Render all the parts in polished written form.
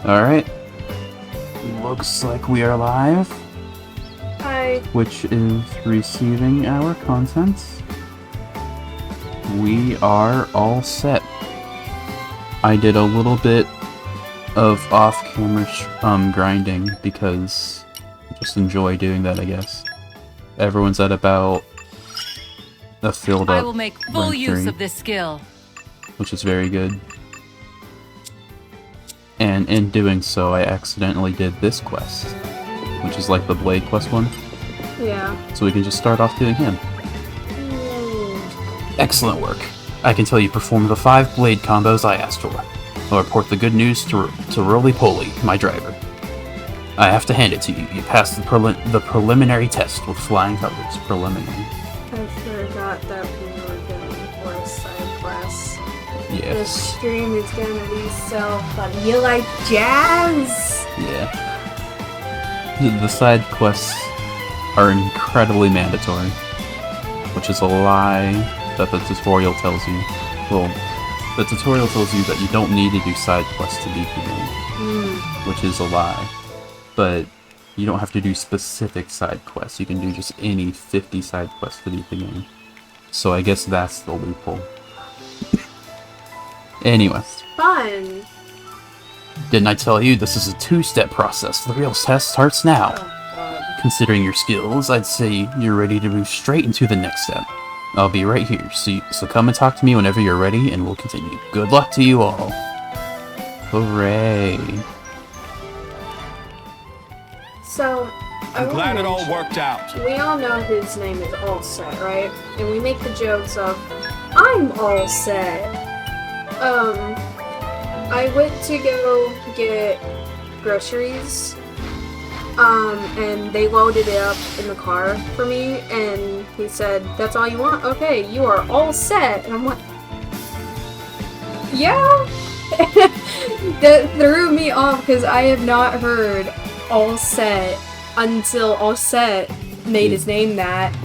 Alright. Looks like we are live. Hi. Which is receiving our content. We are all set. I did a little bit of off-camera grinding because I just enjoy doing that, I guess. Everyone's at about a filled up I will make full rank use 3, of this skill. which is very good. And in doing so, I accidentally did this quest, which is like the Blade quest one. Yeah. So we can just start off doing him. Excellent work. I can tell you performed the 5 blade combos I asked for. I'll report the good news to Roly-Poly, my driver. I have to hand it to you. You passed the preliminary test with flying colors. Preliminary. I forgot that we were going for a side quest. This Yes. stream is gonna be so fun. You like jazz? Yeah. The side quests are incredibly mandatory, which is a lie that the tutorial tells you. Well, the tutorial tells you that you don't need to do side quests to beat the game, which is a lie. But you don't have to do specific side quests. You can do just any 50 side quests to beat the game. So I guess that's the loophole. Anyway. Fun. Didn't I tell you this is a 2-step process? The real test starts now. Oh god. Considering your skills, I'd say you're ready to move straight into the next step. I'll be right here, so come and talk to me whenever you're ready, and we'll continue. Good luck to you all. Hooray. So, I'm glad it all worked out. We all know his name is All Set, right? And we make the jokes of, I'm all set. I went to go get groceries, and they loaded it up in the car for me, and he said, that's all you want? Okay, you are all set. And I'm like, yeah? That threw me off because I have not heard All Set until All Set made his name that.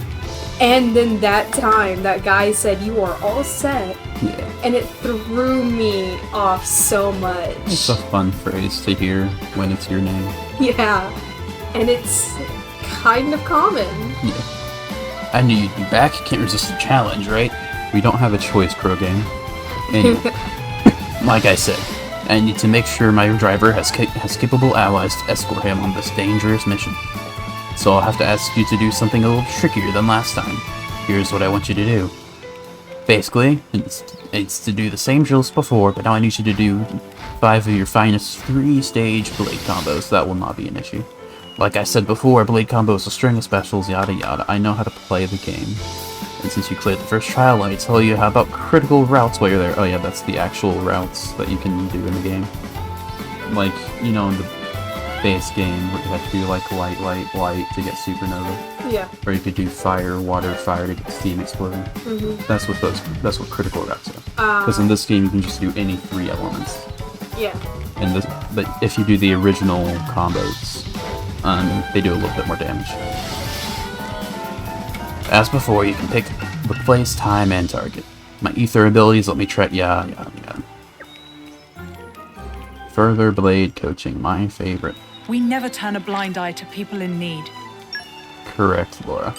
And then that time, that guy said, you are all set. Yeah. And it threw me off so much. It's a fun phrase to hear when it's your name. Yeah. And it's kind of common. Yeah. I knew you'd be back. Can't resist the challenge, right? We don't have a choice, Crow Gang. Anyway, like I said, I need to make sure my driver has capable allies to escort him on this dangerous mission. So I'll have to ask you to do something a little trickier than last time. Here's what I want you to do. Basically, it's to do the same drills before, but now I need you to do 5 of your finest 3-stage blade combos. That will not be an issue. Like I said before, blade combos, a string of specials, yada yada. I know how to play the game. And since you cleared the first trial, let me tell you how about critical routes while you're there. Oh yeah, that's the actual routes that you can do in the game. Like, you know, in the base game where you have to do like light to get supernova. Yeah. Or you could do fire to get steam explosion. That's what critical routes are. Because in this game you can just do any 3 elements. Yeah. But if you do the original combos, they do a little bit more damage. As before, you can pick the place, time, and target. My ether abilities let me track. Yeah. Further blade coaching, my favorite. We never turn a blind eye to people in need. Correct, Laura.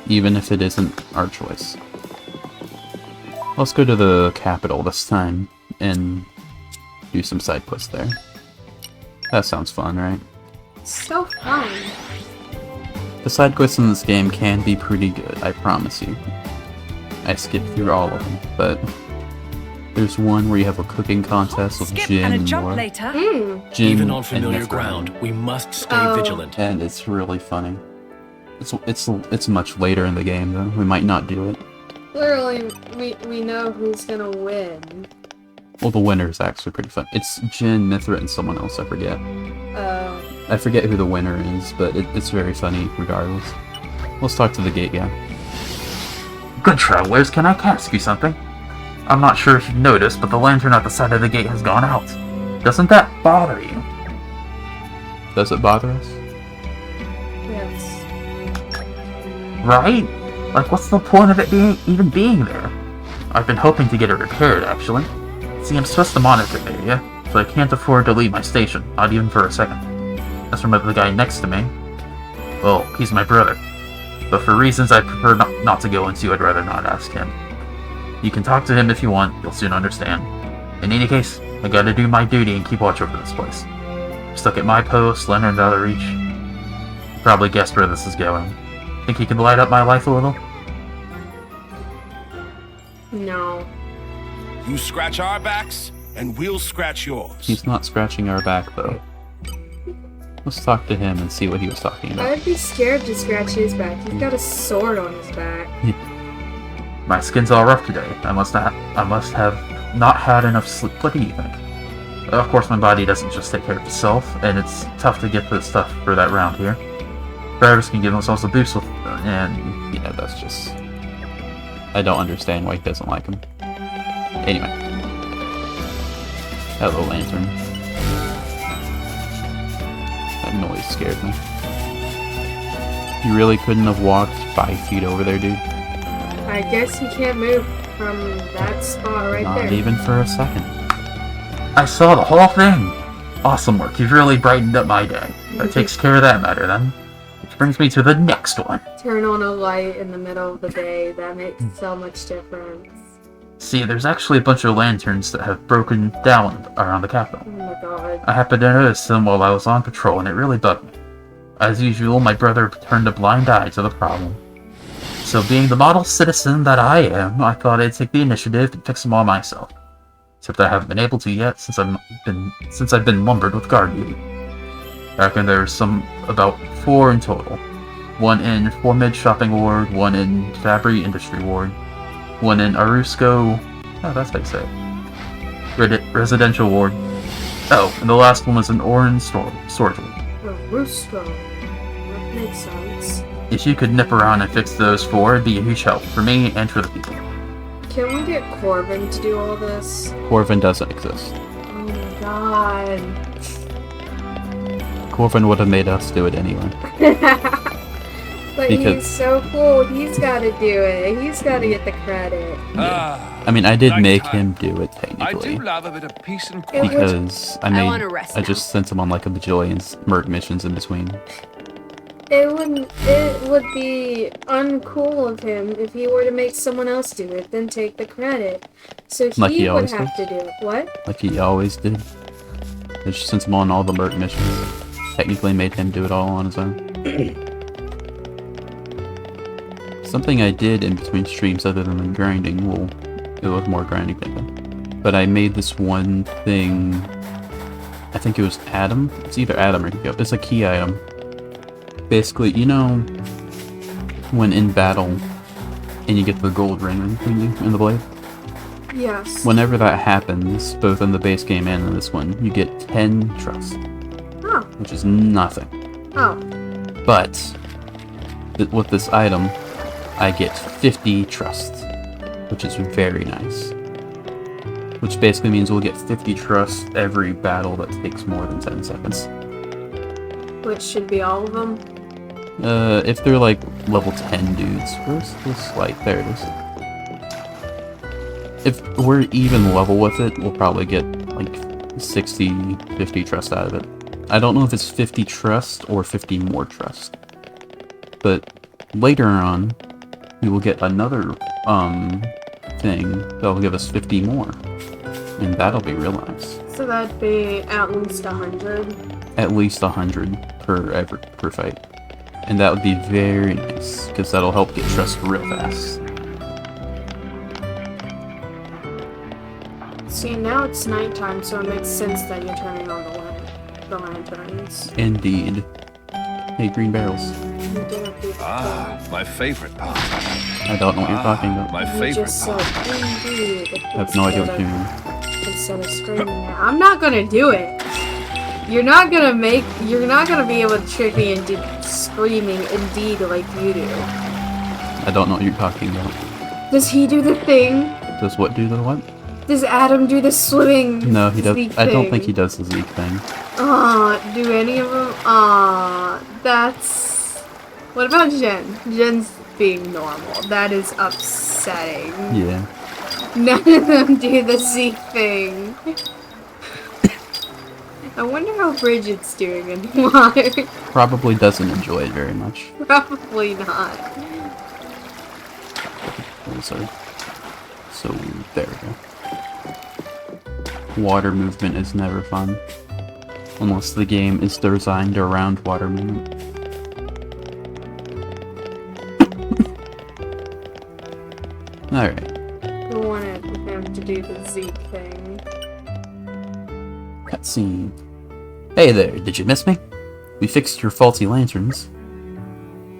Even if it isn't our choice. Let's go to the capital this time and do some side quests there. That sounds fun, right? So fun. The side quests in this game can be pretty good, I promise you. I skipped through all of them, but there's one where you have a cooking contest with Skip Jin and a and jump Laura. later. Jin Even on and familiar Mithra. ground, we must stay vigilant. And it's really funny. It's much later in the game though. We might not do it. Literally, we know who's gonna win. Well, the winner is actually pretty fun. It's Jin, Mithra, and someone else. I forget. I forget who the winner is, but it's very funny regardless. Let's talk to the gate guy. Good travelers, can I ask you something? I'm not sure if you've noticed, but the lantern at the side of the gate has gone out. Doesn't that bother you? Does it bother us? Yes. Right? Like, what's the point of it being there? I've been hoping to get it repaired, actually. See, I'm supposed to monitor the area. so I can't afford to leave my station, not even for a second. As for the guy next to me, well, he's my brother. But for reasons I prefer not to go into, I'd rather not ask him. You can talk to him if you want, you'll soon understand. In any case, I gotta do my duty and keep watch over this place. Stuck at my post, lantern out of reach. You probably guessed where this is going. Think you can light up my life a little? No. You scratch our backs, and we'll scratch yours. He's not scratching our back, though. Let's talk to him and see what he was talking about. I'd be scared to scratch his back. He's got a sword on his back. My skin's all rough today. I must have not had enough sleep. What do you think? Of course, my body doesn't just take care of itself, and it's tough to get the stuff for that round here. Drivers can give themselves a boost with, and yeah, that's just... I don't understand why he doesn't like him. Anyway. Hello, lantern. That noise scared me. You really couldn't have walked 5 feet over there, dude? I guess he can't move from that spot right there. Not even for a second. I saw the whole thing! Awesome work, you've really brightened up my day. That takes care of that matter, then. Which brings me to the next one. Turn on a light in the middle of the day, that makes so much difference. See, there's actually a bunch of lanterns that have broken down around the capital. Oh my god. I happened to notice them while I was on patrol, and it really bugged me. As usual, my brother turned a blind eye to the problem. So being the model citizen that I am, I thought I'd take the initiative and fix them all myself. Except I haven't been able to yet since I've been lumbered with guard duty. I reckon there's about 4 in total. 1 in Formid Shopping Ward, 1 in Fabry Industry Ward, 1 in Arusco... Oh, that's how you say it. Residential Ward. Oh, and the last one was an Orange Storage Ward. Arusco. That makes sense. If you could nip around and fix those 4, it'd be a huge help for me and for the people. Can we get Corbin to do all this? Corvin doesn't exist. Oh my god. Corvin would have made us do it anyway. But he's so cool, he's gotta do it. He's gotta get the credit. I mean, I did make him do it, I technically. do love a bit of peace and It quiet. Because I wanna rest I now. just sent him on like a bajillion merc missions in between. It would be uncool of him if he were to make someone else do it, then take the credit. So Like he he would always have to do it. What? Like he always did. I just sent him on all the merc missions. Technically made him do it all on his own. Something I did in between streams other than grinding, well, it was more grinding than that. But I made this one thing, I think it was Adam? It's either Adam or Hiko. It's a key item. Basically, you know, when in battle, and you get the gold ring thingy in the blade? Yes. Whenever that happens, both in the base game and in this one, you get 10 trust. Oh. Which is nothing. Oh. But, with this item, I get 50 trust, which is very nice. Which basically means we'll get 50 trust every battle that takes more than 10 seconds. Which should be all of them? If they're like level 10 dudes. Where's this light? There it is. If we're even level with it, we'll probably get like 60, 50 trust out of it. I don't know if it's 50 trust or 50 more trust. But later on, we will get another thing that'll give us 50 more. And that'll be real nice. So that'd be at least 100. At least 100 per fight. And that would be very nice, because that'll help get trust real fast. See, now it's nighttime, so it makes sense that you're turning on the lanterns. Indeed. Hey, green barrels. You didn't do My favorite part. I don't know what you're talking about. My You favorite just part. said indeed. I have no idea what you mean. Instead of screaming it. I'm not gonna do it. You're not gonna be able to trick me into screaming indeed like you do. I don't know what you're talking about. Does he do the thing? Does what do the what? Does Adam do the swimming? No, he does. Zeke I don't thing? think he does the Zeke thing. Do any of them? That's... What about Jen? Jen's being normal. That is upsetting. Yeah. None of them do the Zeke thing. I wonder how Bridget's doing and why. Probably doesn't enjoy it very much. Probably not. So there we go. Water movement is never fun. Unless the game is designed around water movement. Alright. I wanted him to do the Zeke thing. Cutscene. Hey there, did you miss me? We fixed your faulty lanterns.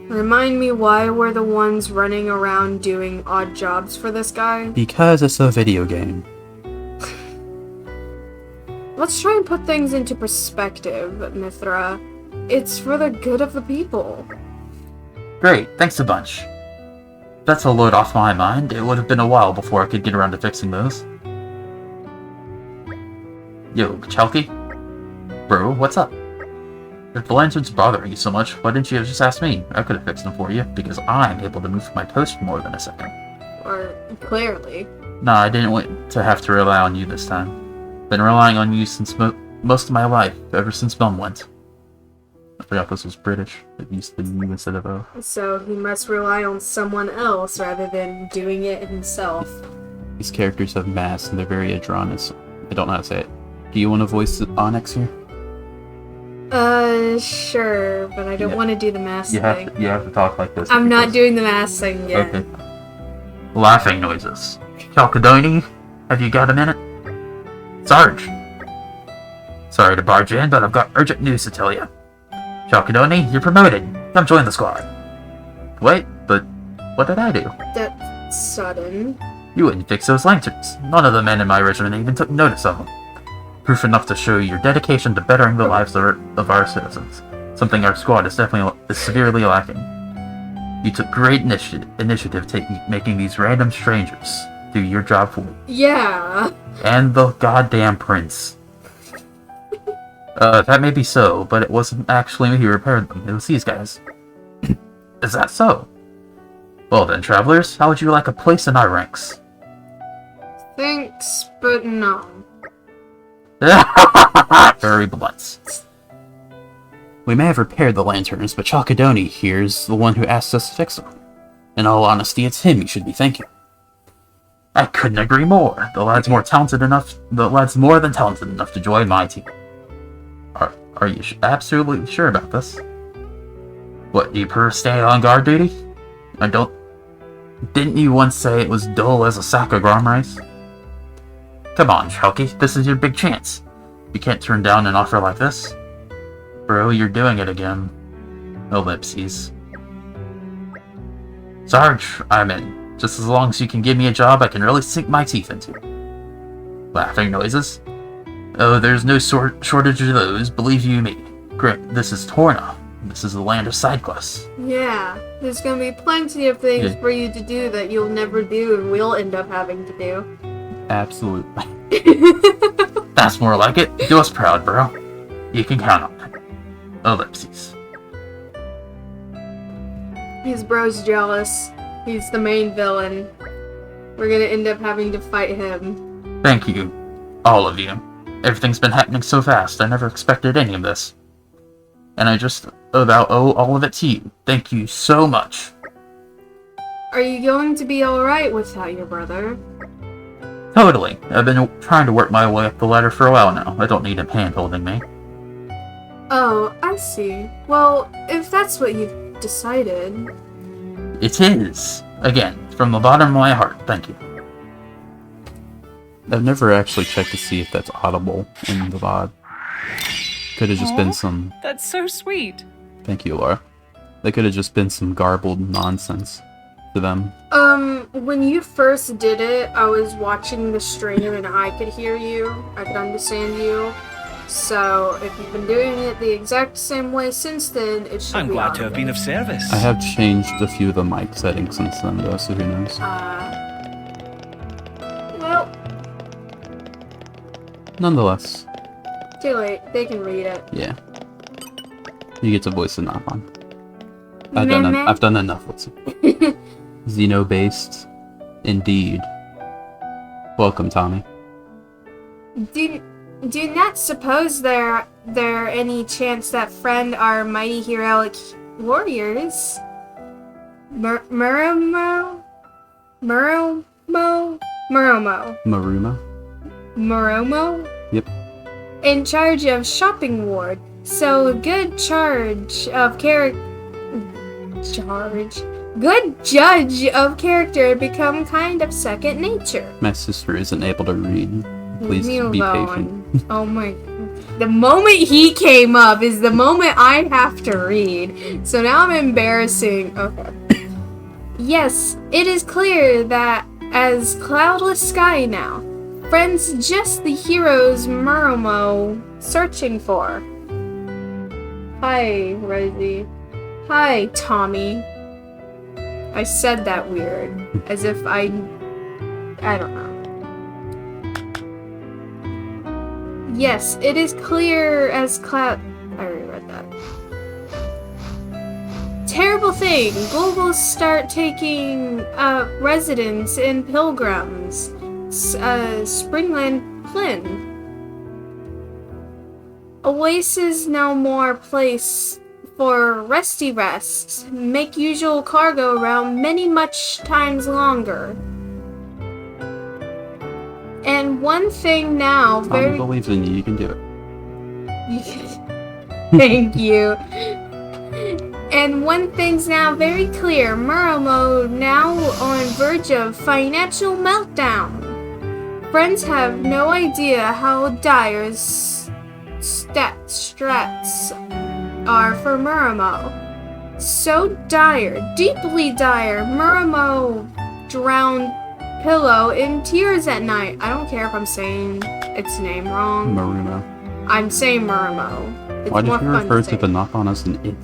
Remind me why we're the ones running around doing odd jobs for this guy? Because it's a video game. Let's try and put things into perspective, Mithra. It's for the good of the people. Great, thanks a bunch. That's a load off my mind. It would have been a while before I could get around to fixing those. Yo, Chalky? Bro, what's up? If the lantern's bothering you so much, why didn't you have just asked me? I could have fixed them for you, because I'm able to move my post for more than a second. Or, clearly. Nah, I didn't want to have to rely on you this time. Been relying on you since most of my life, ever since Mum went. I forgot this was British. It used to be you instead of O. So he must rely on someone else rather than doing it himself. These characters have masks and they're very androgynous. I don't know how to say it. Do you want to voice Onyx here? Sure, but I don't want to do the mask thing. You have to talk like this. I'm not doing the mask thing yet. Okay. Laughing noises. Chalcedony, have you got a minute? Sarge! Sorry to barge in, but I've got urgent news to tell you. Chalcedony, you're promoted. Come join the squad. Wait, but what did I do? That's sudden. You wouldn't fix those lanterns. None of the men in my regiment even took notice of them. Proof enough to show your dedication to bettering the lives of our citizens. Something our squad is severely lacking. You took great initiative making these random strangers do your job for you. Yeah. And the goddamn prince. That may be so, but it wasn't actually me who repaired them. It was these guys. Is that so? Well then, travelers, how would you like a place in our ranks? Thanks, but no. Very blunt. We may have repaired the lanterns, but Chalcedony here's the one who asked us to fix them. In all honesty, it's him you should be thanking. I couldn't agree more. The lad's more than talented enough to join my team. Are you absolutely sure about this? What, do you prefer staying on guard duty? Didn't you once say it was dull as a sack of gram rice? Come on, Chalky, this is your big chance. You can't turn down an offer like this. Bro, you're doing it again. Ellipses. Sarge, I'm in. Just as long as you can give me a job I can really sink my teeth into. Laughing noises. Oh, there's no shortage of those, believe you me. Great, this is Torna. This is the land of side quests. Yeah, there's gonna be plenty of things for you to do that you'll never do and we'll end up having to do. Absolutely. That's more like it. Do us proud, bro. You can count on it. Ellipses. His bro's jealous. He's the main villain. We're gonna end up having to fight him. Thank you. All of you. Everything's been happening so fast, I never expected any of this. And I just about owe all of it to you. Thank you so much. Are you going to be alright without your brother? Totally. I've been trying to work my way up the ladder for a while now. I don't need him hand-holding me. Oh, I see. Well, if that's what you've decided... It is. Again, from the bottom of my heart, thank you. I've never actually checked to see if that's audible in the VOD. Could have just been some... That's so sweet. Thank you, Laura. That could have just been some garbled nonsense to them. When you first did it, I was watching the stream and I could hear you. I could understand you. So, if you've been doing it the exact same way since then, it should be I'm glad to have audible. been of service. I have changed a few of the mic settings since then, though, so who knows. Well, Nonetheless. too late. They can read it. Yeah. You get to voice it not on. I've done enough with it. Xeno-based. Indeed. Welcome, Tommy. Do not suppose there any chance that friend our mighty heroic warriors, Muromo, Yep. in charge of shopping ward. So good judge of character become kind of second nature. My sister isn't able to read. Please Leave me be alone. patient. Oh my. The moment he came up is the moment I have to read. So now I'm embarrassing. Okay. Yes, it is clear that as cloudless sky now. Friends just the heroes Muromo searching for. Hi, Rosie. Hi, Tommy. I said that weird. As if I don't know. Yes, it is clear as cloud. I already read that. Terrible thing. Globals start taking residence in pilgrims. Springland Plin. Oasis no more place for resty rests. Make usual cargo around many much times longer. And one thing now, Tommy believes in you. You can do it. Thank you. And one thing's now very clear. Muromo now on verge of financial meltdown. Friends have no idea how dire strats are for Muromo. So dire, deeply dire, Muromo drowned Pillow in tears at night. I don't care if I'm saying its name wrong. Muromo. I'm saying Muromo. It's Why did more you fun refer to to the say. knock on us an it?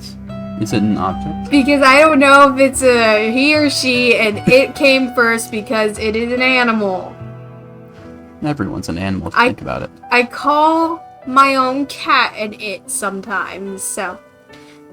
Is it an object? Because I don't know if it's a he or she, and it came first because it is an animal. Everyone's an animal if you think about it. I call my own cat an it sometimes, so.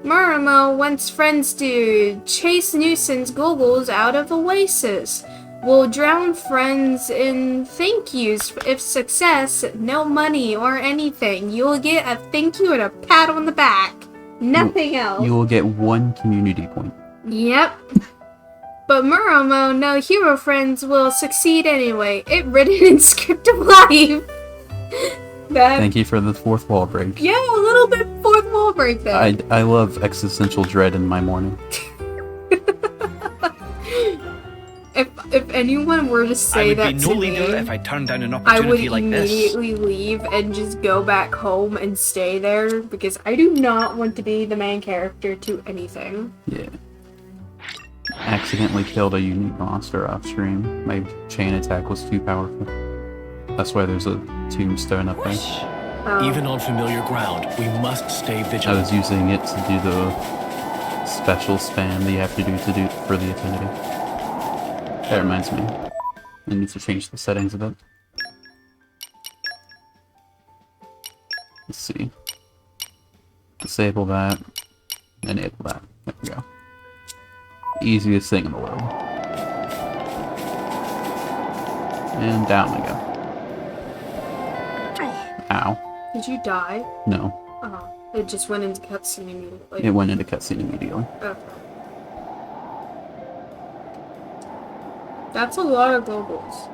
Muromo wants friends to chase nuisance googles out of Oasis. Will drown friends in thank yous if success, no money or anything. You will get a thank you and a pat on the back. Nothing else. You will get 1 community point. Yep. But Muromo, no hero friends will succeed anyway. It written in script of life. Thank you for the 4th wall break. Yeah, a little bit 4th wall break there. I love existential dread in my morning. If anyone were to say I that would be to no me, leader if I turned down an I would opportunity like this. immediately leave and just go back home and stay there because I do not want to be the main character to anything. Yeah. Accidentally killed a unique monster off stream. My chain attack was too powerful. That's why there's a tombstone up there. Even on familiar ground, we must stay I vigilant. was using it to do the special spam that you have to do for the affinity. That reminds me. I need to change the settings a bit. Let's see. Disable that. Enable that. There we go. Easiest thing in the world. And down we go. Ow. Did you die? No. Oh, it just went into cutscene immediately. It went into cutscene immediately. Okay. That's a lot of globals.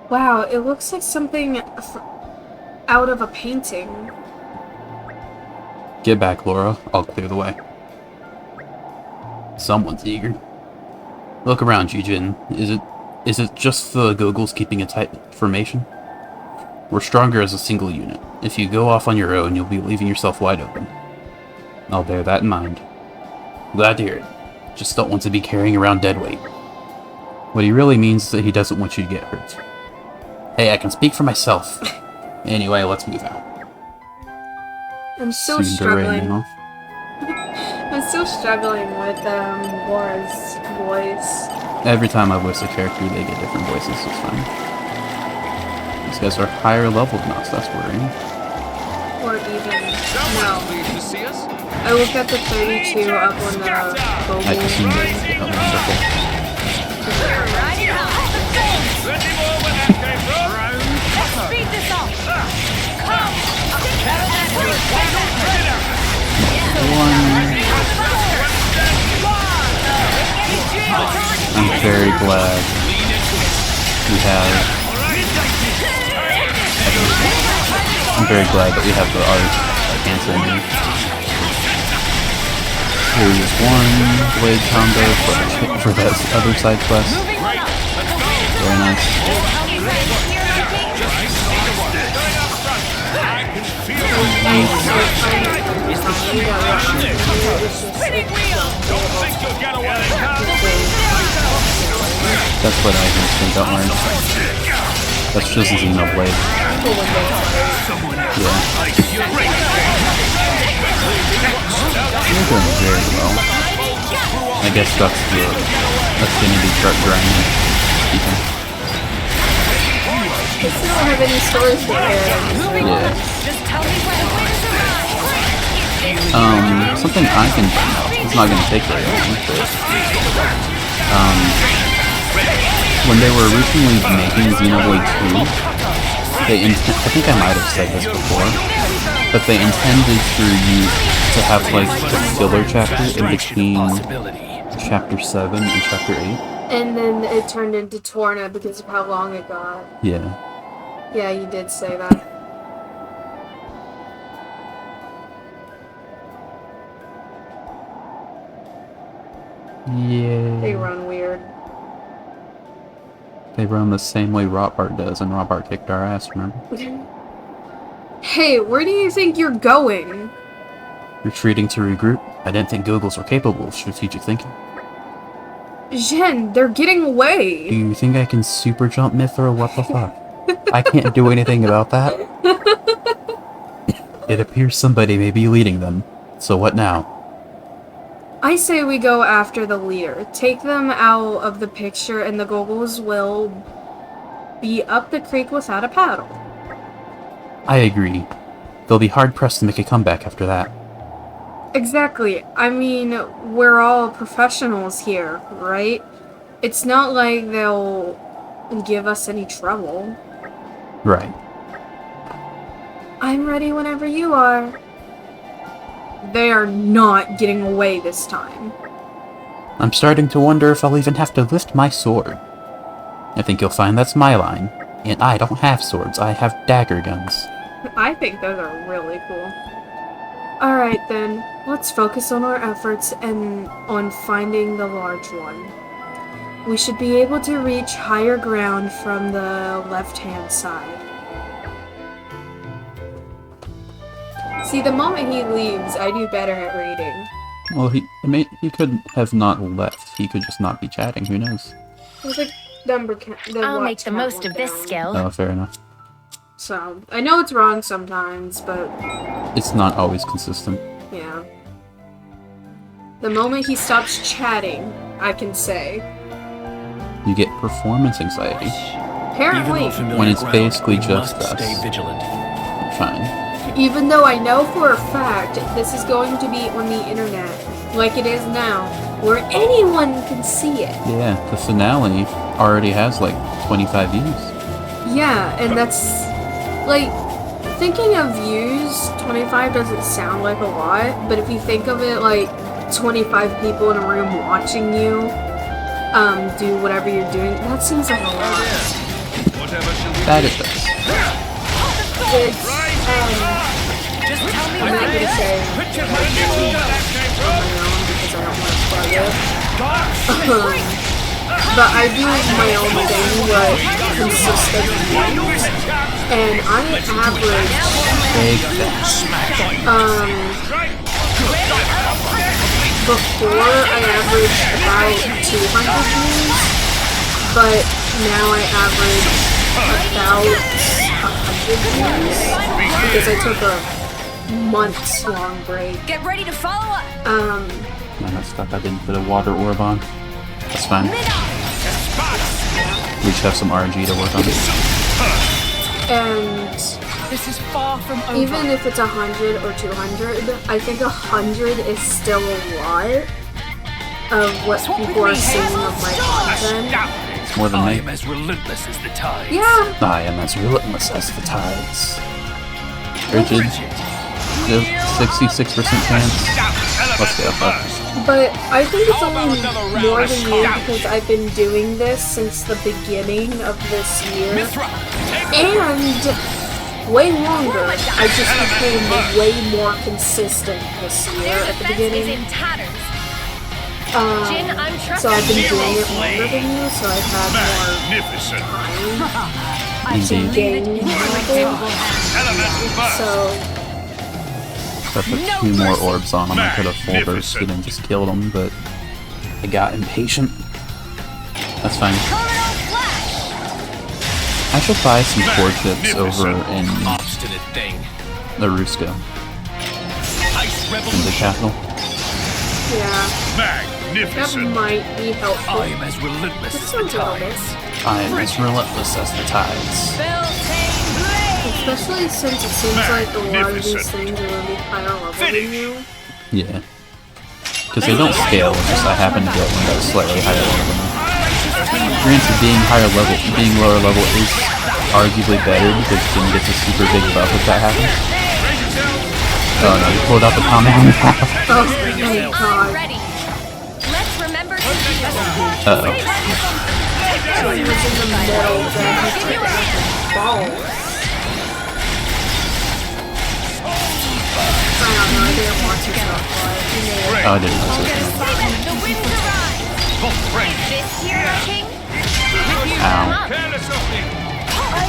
Wow, it looks like something out of a painting. Get back, Laura. I'll clear the way. Someone's eager. Look around you, Jin. Is it just the Googles keeping a tight formation? We're stronger as a single unit. If you go off on your own, you'll be leaving yourself wide open. I'll bear that in mind. Glad to hear it. Just don't want to be carrying around dead weight. What he really means is that he doesn't want you to get hurt. Hey, I can speak for myself. Anyway, let's move out. I'm still struggling. I'm still struggling with Laura's voice. Every time I voice a character, they get different voices. It's fine. These guys are higher level than us. That's worrying. Or even no. I looked at the 32 up on the global. I just need to get a wonderful. Let's speed this up! glad we have. I'm very glad that we have the art answer me. Here's one blade combo for that other side quest. Very nice. That's what I think, don't worry. That's just Xenoblade. Yeah. You're doing very well. I guess that's the affinity chart grinding. I still don't have any stories prepared. Yeah. Something I can bring up. It's not gonna take very long, but when they were originally making Xenoblade 2, I think I might have said this before, but they intended to have like the filler chapter in between chapter 7 and chapter 8. And then it turned into Torna because of how long it got. Yeah. Yeah, you did say that. Yeah. They run weird. They run the same way Robart does, and Robart kicked our ass, remember? Hey, where do you think you're going? Retreating to regroup? I didn't think Googles were capable of strategic thinking. Jen, they're getting away! Do you think I can super jump Mithril? What the fuck? I can't do anything about that. It appears somebody may be leading them. So what now? I say we go after the leader. Take them out of the picture and the Googles will be up the creek without a paddle. I agree. They'll be hard-pressed to make a comeback after that. Exactly. I mean, we're all professionals here, right? It's not like they'll give us any trouble. Right. I'm ready whenever you are. They are not getting away this time. I'm starting to wonder if I'll even have to lift my sword. I think you'll find that's my line. And I don't have swords, I have dagger guns. I think those are really cool. Alright then, let's focus on our efforts and on finding the large one. We should be able to reach higher ground from the left-hand side. See, the moment he leaves, I do better at reading. Well, he could have not left. He could just not be chatting, who knows? There's like number I'll make the most of this skill. Oh, fair enough. So, I know it's wrong sometimes, but It's not always consistent. yeah. The moment he stops chatting, I can say. You get performance anxiety. Apparently, When it's basically just us. Stay vigilant. Fine. even though I know for a fact this is going to be on the internet, like it is now, where anyone can see it. Yeah, the finale already has like 25 views. Yeah, and that's, like, thinking of views, 25 doesn't sound like a lot, but if you think of it like 25 people in a room watching you do whatever you're doing, that seems like a lot. That it does. It's, I'm not gonna say because I don't want to plug it. But I do my own thing where it consists of views, and I average, before I averaged about 200 views, but now I average about 100 views, because I took a months-long break. Get ready to follow up. I messed up. I didn't put a water orb on. That's fine. We should have some RNG to work on. And This is far from over. even if it's 100 or 200, I think 100 is still a lot of what people are seeing of my content. It's more than I me. am as relentless as the tides. Yeah, I am as relentless as the tides. Rigid. 66% chance. Let's go. But I think it's only more than you because I've been doing this since the beginning of this year. And way longer. I just became way more consistent this year at the beginning. So I've been doing it longer than you, so I've had more time to gain so If I put 2 more orbs on him, I could have full bursted and just killed him, but I got impatient. That's fine. I should buy some core chips over in the Ruska. In the capital. yeah, that might be helpful. I am as relentless as the Sounds about it. tides. I am as relentless as the tides. Especially since it seems like a lot of these things are going to be higher level than you. Yeah. Because they don't scale, it's just I happen to get one that's slightly higher level than me. Granted, being lower level is arguably better because Jin gets a super big buff if that happens. Oh no, you pulled out the compound. Oh my god. Let's remember to Uh-oh. So he was in the middle, then he took out the ball. I don't know, I didn't watch it so far. Oh, I didn't know so. the winds arise. This here, my king? Ow.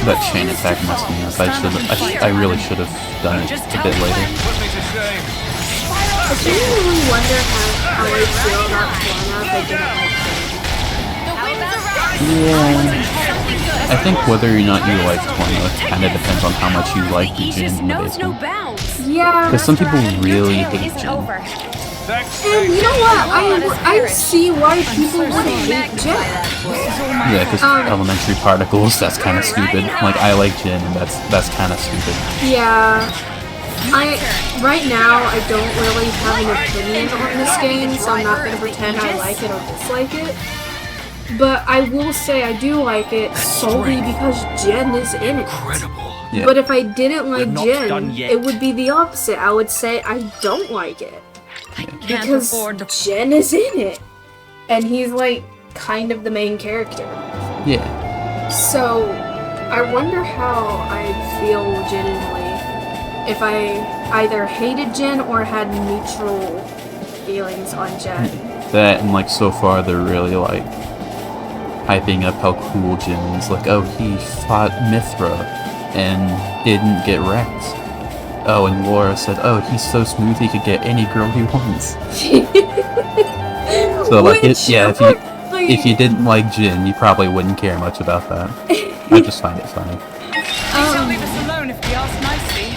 That chain attack messed me up. I really should have done it a bit later. I genuinely wonder how I feel about Piano if I didn't like him. Yeah. I think whether or not you like Torna kind of depends on how much you like the Jin in the basement. Yeah. Because some people really hate Jin. And you know what? I see why people would hate Jin. Yeah, because elementary particles, that's kind of stupid. Like, I like Jin, and that's kind of stupid. Yeah. Right now, I don't really have an opinion on this game, so I'm not going to pretend I like it or dislike it. But I will say I do like it solely because Jin is in it. Yeah. But if I didn't like Jin, it would be the opposite. I would say I don't like it. Because Jin is in it. And he's like kind of the main character. Yeah. So I wonder how I'd feel legitimately if I either hated Jin or had neutral feelings on Jin. That, and like, so far, they're really like hyping up how cool Jin is. Like, oh, he fought Mithra and didn't get wrecked. Oh, and Laura said, oh, he's so smooth he could get any girl he wants. So, like, if you didn't like Jin, you probably wouldn't care much about that. I just find it funny. Please don't leave us alone if we ask nicely.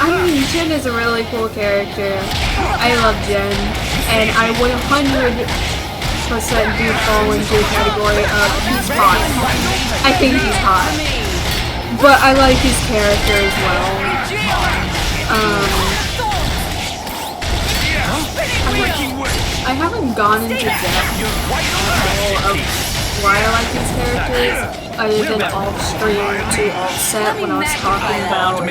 I mean, Jin is a really cool character. I love Jin, and I 100% do fall into the category of he's hot. I think he's hot. But I like his character as well. I haven't gone into depth of why I like these characters, other than off-stream to Offset when I was talking about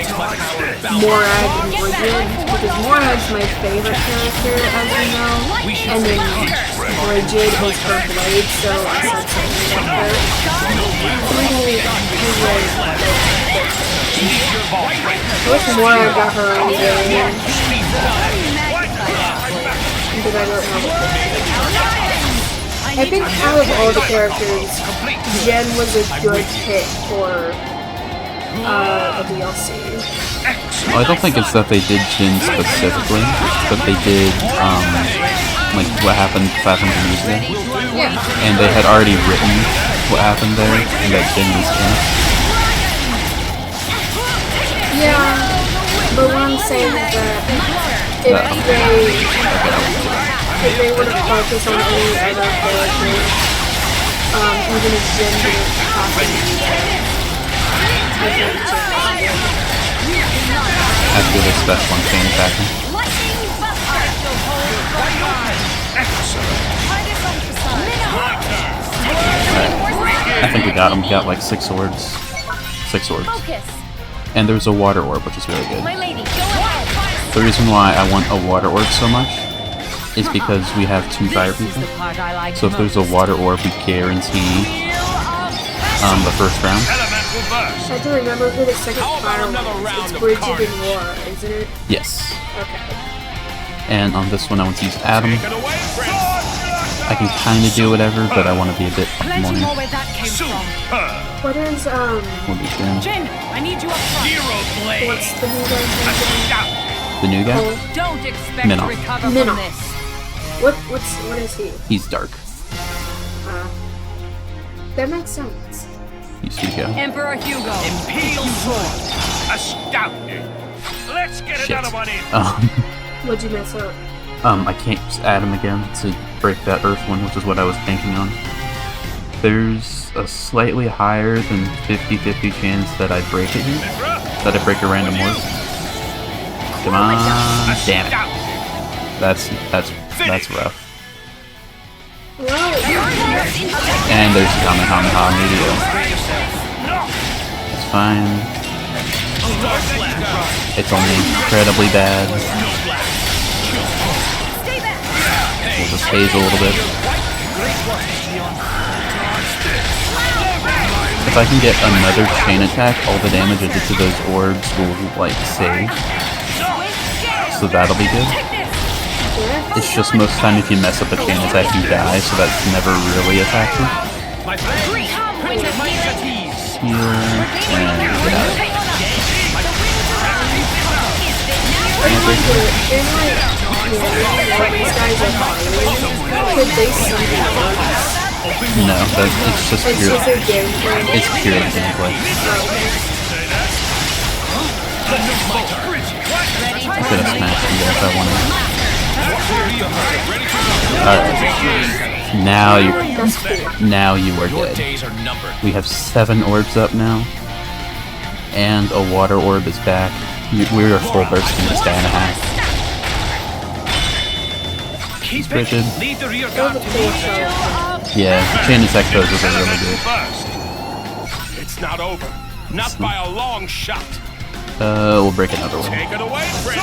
Morag and Bridget, because Morag's my favorite character, as you know, and then Bridget is her blade, so I said something about her. I wish Morag got her own game, because I don't know. I think out of all the characters, Jen was a good pick for a DLC. Well, I don't think it's that they did Jin specifically, but they did, like, what happened 500 years ago. Yeah. And they had already written what happened there, and that Jin was in it. Yeah, but what I'm saying is that if they would have focused on any other characters, even if Jin didn't happen to be there, I think Jin was After this special on chain attacking. Alright. I think we got him. We got like 6 orbs. 6 orbs. And there's a water orb, which is really good. My lady, go ahead. The reason why I want a water orb so much is because we have 2 fire people. So if there's a water orb, we guarantee the first round. I have to remember who the second fire was. It's Bridget and Laura, isn't it? Yes. Okay. And on this one, I want to use Adam. I can kind of do whatever, but I want to be a bit more. Plenty more where that came from. What is, We'll be good. Jin, I need you up front. Hero blade. what's the new guy's name? The new guy? Oh, Don't expect Minnow. to recover Minnow. from this. what is he? He's dark. That makes sense. He's Hugo. Emperor Hugo. Imperial sword. Astounding. Let's get Shit. another one in. What'd you mess up? I can't use Adam again to break that Earth one, which is what I was banking on. There's a slightly higher than 50-50 chance that I break it here. That I break a random orb. Come on, damn it. That's rough. Whoa! And there's Kamehameha Meteor. It's fine. It's only incredibly bad. We'll just haze a little bit. If I can get another chain attack, all the damage I did to those orbs will, like, save. So that'll be good. It's just most time if you mess up a chain attack, you die, so that's never really a factor. My friend. Heal, and get out of it. Could they something No, but it's just It's pure. just a gameplay. It's purely gameplay. I could have smashed you there if I wanted. Alright. Now you are Your dead. days are numbered. We have 7 orbs up now. And a water orb is back. We're a full burst in this guy and a half. Keep it. Pretty good. Leave the rear That guard was to a cool me. shot. Yeah, chain attack poses are really good. It's not over. Not by a long shot. We'll break another one. Take it away, Prince.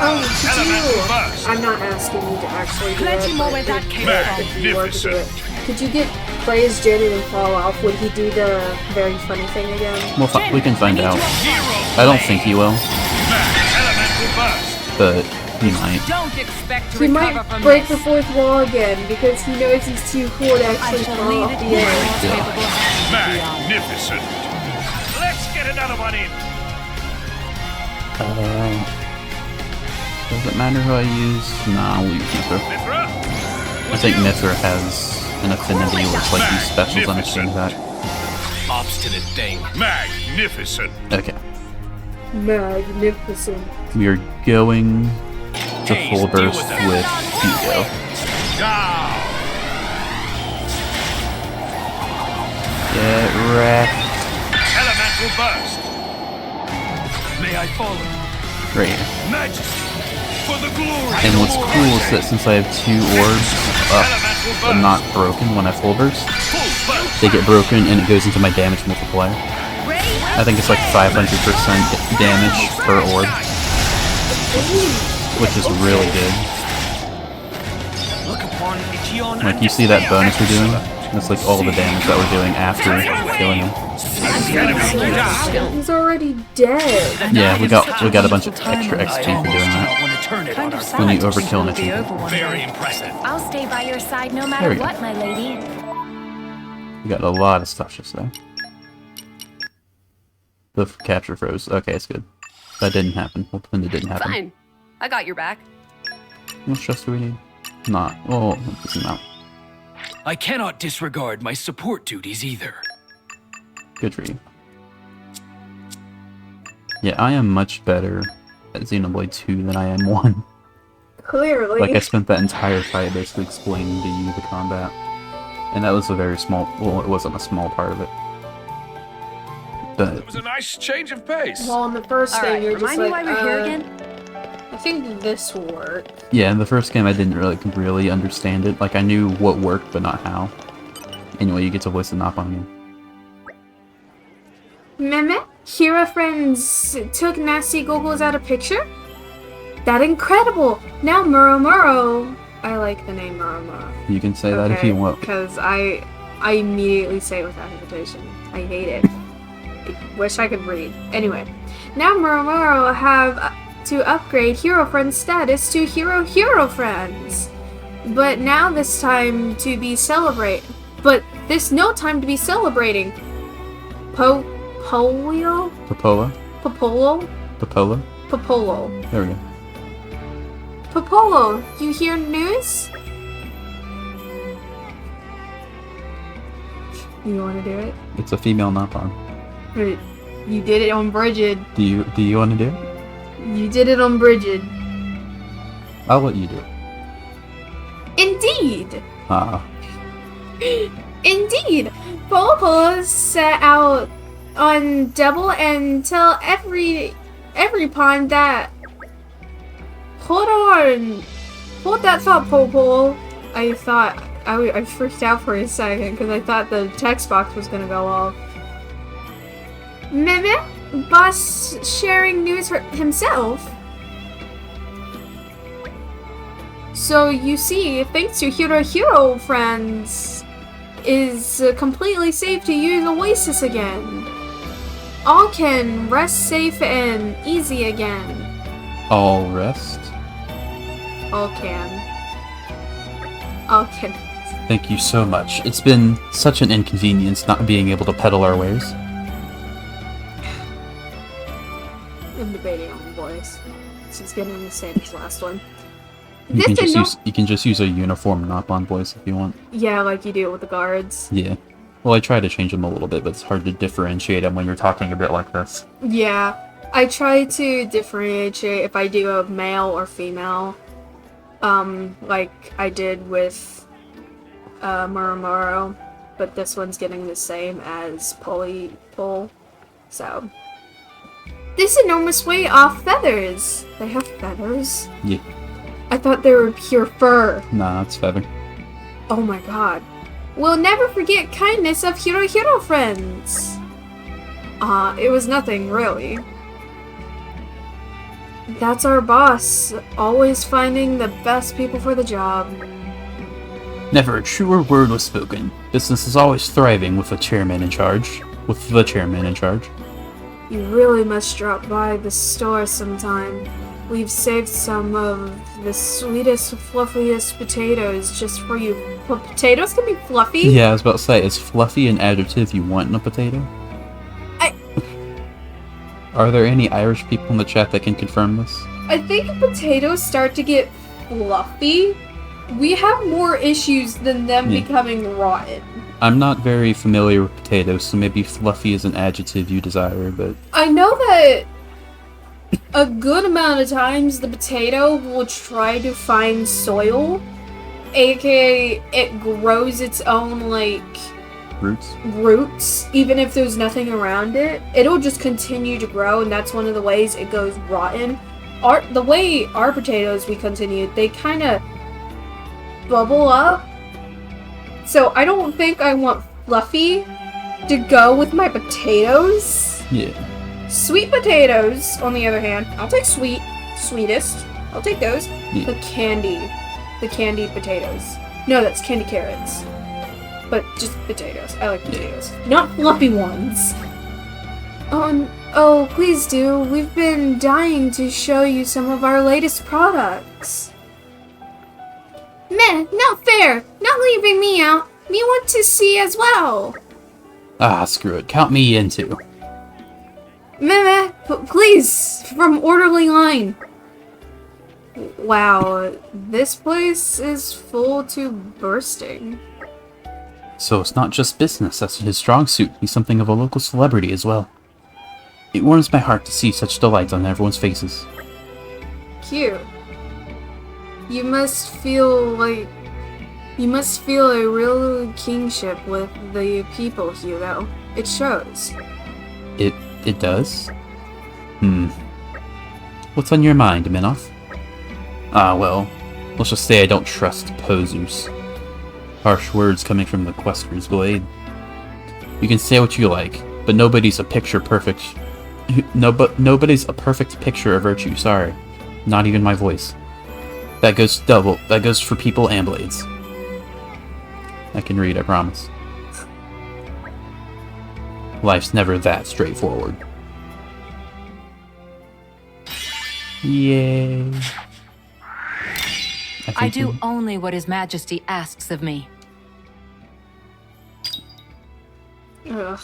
Oh, could you? I'm not asking you to actually do Plenty it, more but where that if- came if from. you were to do it, could you get play as Jenny and fall off? Would he do the very funny thing again? We can find out. I don't think he will, but he might. Don't expect to He recover might from break this. the fourth wall again because he knows he's too cool to I actually shall fall leave off it the in your edge. capable hands, Leon. Magnificent. Let's get another one in. Does it matter who I use? Nah, we'll use Mithra. Mithra. I think Mithra has an affinity where it's like these specials on a chain attack. Obstinate thing. Magnificent. Okay. Magnificent. We are going to Haze, full deal burst with that. with Hugo. Now. Get wrecked. Elemental burst. May I follow? Right here. Majesty. For the glory. And what's cool is that since I have 2 orbs up but not broken when I full burst, Full burst. they get broken and it goes into my damage multiplier. I think it's like 500% damage per orb, which is really good. Look upon Ichion Like, and you see that bonus we're doing? That's like all the damage that we're doing after killing him. He's already dead. Yeah, we got a bunch of extra XP for doing that. want to turn it Kind on of our When you sad to overkill an see achievement. over one Very day. impressive. I'll stay by your side no There matter we go. what, my lady. We got a lot of stuff just there. The capture froze. Okay, it's good. That didn't happen. We'll pretend it didn't happen. Fine. I got your back. How much stress do we need? Not. Oh, this amount. I cannot disregard my support duties either. Good for you. Yeah, I am much better at Xenoblade 2 than I am 1. Clearly. Like, I spent that entire fight basically explaining to you the combat. And that was a very small... Well, it wasn't a small part of it. But... It was a nice change of pace. Well, in the first All thing, right, you're just remind me like, why we're here again. I think this will work. Yeah, in the first game I didn't really understand it. Like, I knew what worked, but not how. Anyway, you get to voice the knock on you. Meme, Hero friends took nasty goggles out of picture? That incredible! Now Muromuro. I like the name Muromuro. You can say that if you want. Because I immediately say it without hesitation. I hate it. I wish I could read. Anyway, now Muromuro have to upgrade Hero Friend status to Hero Friends. But now this time to be celebrate. But there's no time to be celebrating. Polio? Popola? Popolo? Popola? Popolo. There we go. Popolo, you hear news? You want to do it? It's a female Napon. You did it on Bridget. Do you want to do it? You did it on Bridget. I'll let you do it. Indeed! Ah. Indeed! Polo set out on double and tell every pawn that... Hold on! Hold that thought, Polo. I thought... I freaked out for a second because I thought the text box was gonna go off. Meme? Boss sharing news for himself? So you see, thanks to Hero Friends, is completely safe to use Oasis again. All can rest safe and easy again. All rest? All can. All can. Thank you so much. It's been such an inconvenience not being able to peddle our wares. I'm debating on voice. She's getting the same as last one. You can just use a uniform Napon voice if you want. Yeah, like you do with the guards. Yeah. Well, I try to change them a little bit, but it's hard to differentiate them when you're talking a bit like this. Yeah, I try to differentiate if I do a male or female. Like I did with Muromuro, but this one's getting the same as Pol. So this enormous weight off feathers. They have feathers? Yeah. I thought they were pure fur. Nah, it's feather. Oh my god. We'll never forget kindness of Hero Friends. It was nothing, really. That's our boss, always finding the best people for the job. Never a truer word was spoken. Business is always thriving with the chairman in charge. You really must drop by the store sometime. We've saved some of the sweetest, fluffiest potatoes just for you. Potatoes can be fluffy? Yeah, I was about to say, is fluffy an adjective you want in a potato? Are there any Irish people in the chat that can confirm this? I think if potatoes start to get fluffy, we have more issues than them becoming rotten. I'm not very familiar with potatoes, so maybe fluffy is an adjective you desire, but... I know that a good amount of times the potato will try to find soil, aka it grows its own, like... Roots, even if there's nothing around it. It'll just continue to grow, and that's one of the ways it goes rotten. The way our potatoes we continue, they kind of bubble up. So I don't think I want fluffy to go with my potatoes. Yeah. Sweet potatoes, on the other hand, I'll take sweetest. I'll take those. Yeah. The candied potatoes. No, that's candy carrots. But just potatoes. I like potatoes. Not fluffy ones. Oh, please do. We've been dying to show you some of our latest products. Meh, not fair. Not leaving me out. Me want to see as well. Ah, screw it. Count me in too. Meh, please, from orderly line. Wow, this place is full to bursting. So it's not just business that's his strong suit, he's something of a local celebrity as well. It warms my heart to see such delight on everyone's faces. Cute. You must feel a real kingship with the people, Hugo. It shows. It does? What's on your mind, Minoff? Ah, well, let's just say I don't trust posers. Harsh words coming from the Quester's blade. You can say what you like, but nobody's a perfect picture of virtue, sorry. Not even my voice. That goes double. That goes for people and blades. I can read, I promise. Life's never that straightforward. Yay. I do only what His Majesty asks of me. Ugh.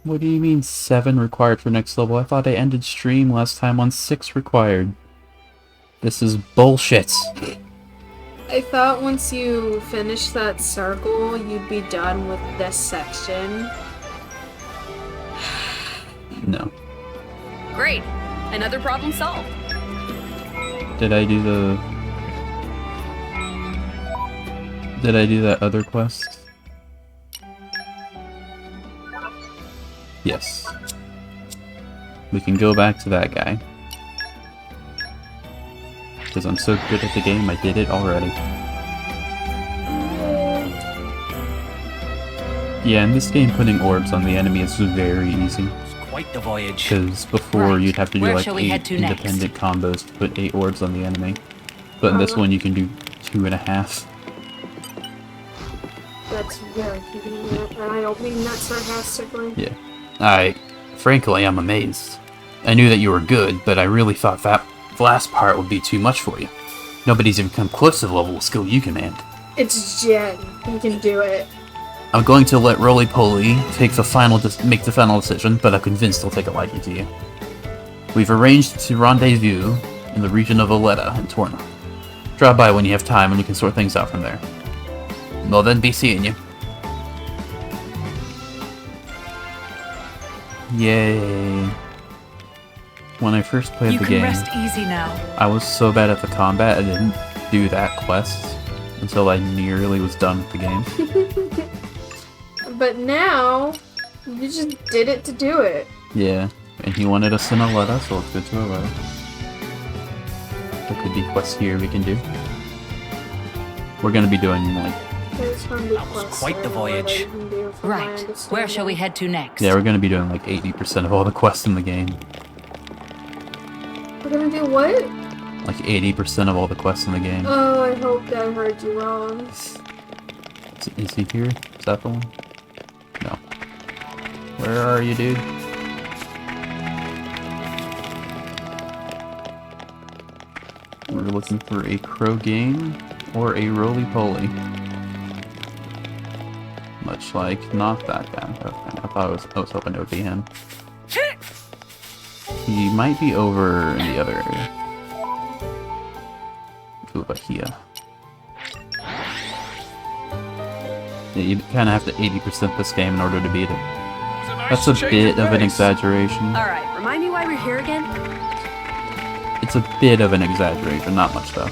What do you mean 7 required for next level? I thought I ended stream last time on 6 required. This is bullshit. I thought once you finish that circle, you'd be done with this section. No. Great. Another problem solved. Did I do that other quest? Yes. We can go back to that guy. Because I'm so good at the game, I did it already. Yeah, in this game, putting orbs on the enemy is very easy. It's quite the voyage. Because before, Right. you'd have to do Where like shall we 8 head to next? independent combos to put 8 orbs on the enemy. But in this one, you can do 2.5. That's very convenient, and I don't mean that sarcastically. Yeah. Frankly, I'm amazed. I knew that you were good, but I really thought that last part would be too much for you. Nobody's even come close to the level of skill you command. It's Jen. He can do it. I'm going to let Roly Poly make the final decision, but I'm convinced he'll take a liking to you. We've arranged to rendezvous in the region of Valletta in Torna. Drop by when you have time and we can sort things out from there. Well then, be seeing you. Yay. When I first played You the can game, rest easy now. I was so bad at the combat I didn't do that quest until I nearly was done with the game. But now, you just did it to do it. Yeah, and he wanted us in Valletta, so let's go to Valletta. There could be quests here we can do. We're gonna be doing like... There's gonna be That was quests quite the everywhere that voyage. you can do from my Right. Where understanding. shall we head to next? Yeah, we're gonna be doing like 80% of all the quests in the game. We're gonna do what? Like 80% of all the quests in the game. Oh, I hope that I heard you wrong. Is he here? Is that the one? No. Where are you, dude? We're looking for a Crow game or a Roly Poly. Much like not that guy. Okay, I was hoping it would be him. He might be over in the other area. Slovakia. Yeah, you kind of have to 80% this game in order to beat it. That's a bit of an exaggeration. Alright, remind me why we're here again? It's a bit of an exaggeration, not much though.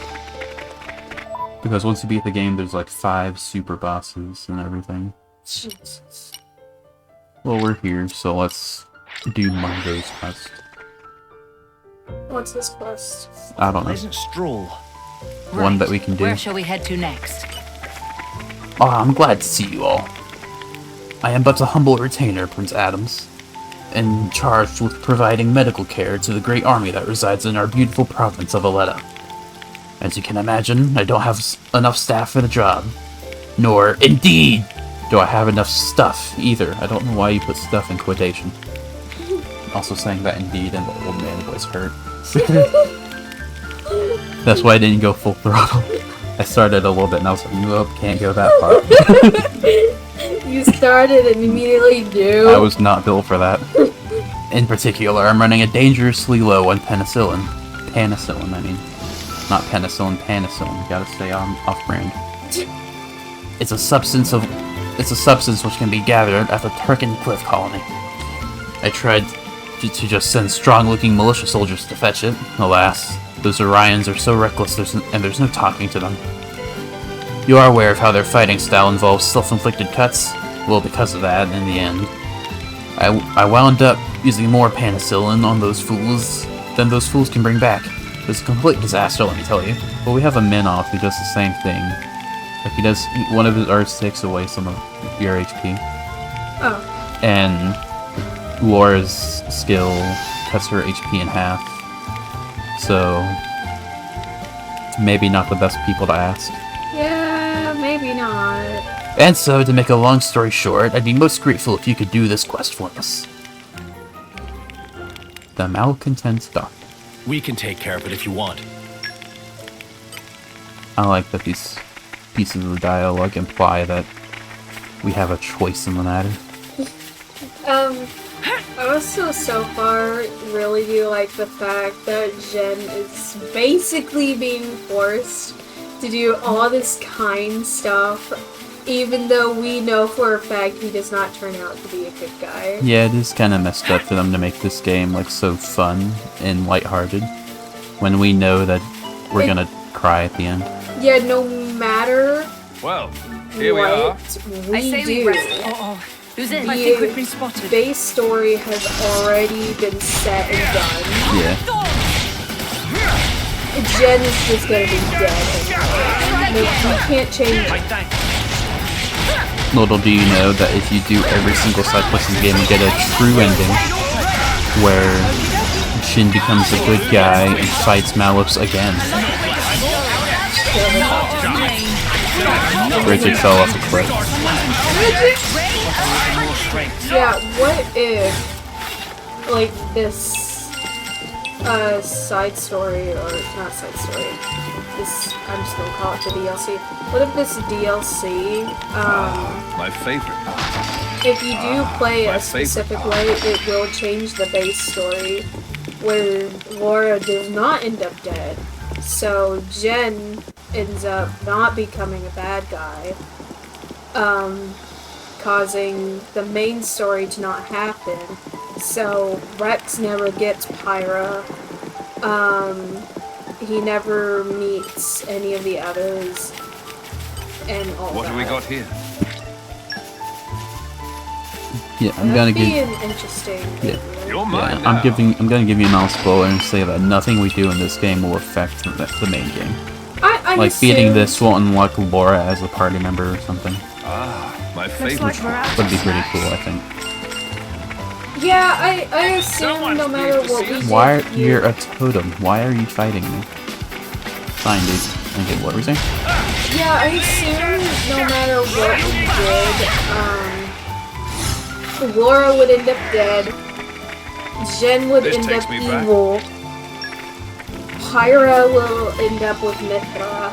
Because once you beat the game, there's like 5 super bosses and everything. Jesus. Well, we're here, so let's do Mungo's quest. What's this quest? I don't know. Pleasant stroll. One that we can do. Where shall we head to next? Oh, I'm glad to see you all. I am but a humble retainer, Prince Adams, and charged with providing medical care to the great army that resides in our beautiful province of Valletta. As you can imagine, I don't have enough staff for the job. Nor, indeed, do I have enough stuff, either. I don't know why you put stuff in quotation. Also saying that indeed and the old man voice hurt. That's why I didn't go full throttle. I started a little bit and I was like, nope, can't go that far. You started and immediately do. I was not built for that. In particular, I'm running a dangerously low on penicillin. Penicillin, I mean. Not penicillin, penicillin. You gotta stay off-brand. It's a substance which can be gathered at the Turkin Cliff Colony. I tried to just send strong-looking militia soldiers to fetch it. Alas, those Orions are so reckless and there's no talking to them. You are aware of how their fighting style involves self-inflicted cuts? Well, because of that, in the end, I wound up using more penicillin on those fools than those fools can bring back. It was a complete disaster, let me tell you. But we have a Minoff who does the same thing. Like one of his arts takes away some of your HP. Oh. And Laura's skill cuts her HP in half. So, maybe not the best people to ask. Yeah, maybe not. And so, to make a long story short, I'd be most grateful if you could do this quest for us. The Malcontent Doctor. We can take care of it if you want. I like that these pieces of the dialogue imply that we have a choice in the matter. I also so far really do like the fact that Jen is basically being forced to do all this kind stuff, even though we know for a fact he does not turn out to be a good guy. Yeah, it is kind of messed up for them to make this game like so fun and lighthearted when we know that we're gonna cry at the end. Yeah, no matter Well, here we are. what we I say we do, rest. Oh. Who's it? I think we've been spotted. base story has already been set and done. Yeah. Jen is just gonna be dead anyway. No, you can't change My it. thanks. Little do you know that if you do every single side quest in the game, you get a true ending where Jin becomes a good guy and fights Malus again. Bridget fell off a cliff. Yeah, what if, like, this, side story, or not side story, this, I'm just gonna call it the DLC. What if this DLC, My favorite. if you do play my a specific way, it will change the base story, where Laura does not end up dead. So Jen ends up not becoming a bad guy, causing the main story to not happen. So Rex never gets Pyra. He never meets any of the others, and all What that. have we got here? Yeah, I'm That'd gonna be give. an interesting Yeah. video. You're mine Yeah, now. I'm gonna give you a non-spoiler and say that nothing we do in this game will affect the main game. I Like beating assume- this won't unlock Laura as a party member or something. My Looks favorite. like we're out Would of be pretty snacks. cool, I think. Yeah, I assume no matter what we do Why here- you're a totem? Why are you fighting me? Fine, dude. Okay, what were we saying? Yeah, I assume no matter what we did, Laura would end up dead, Jen would This end takes up me back. evil, Pyra will end up with Mithra,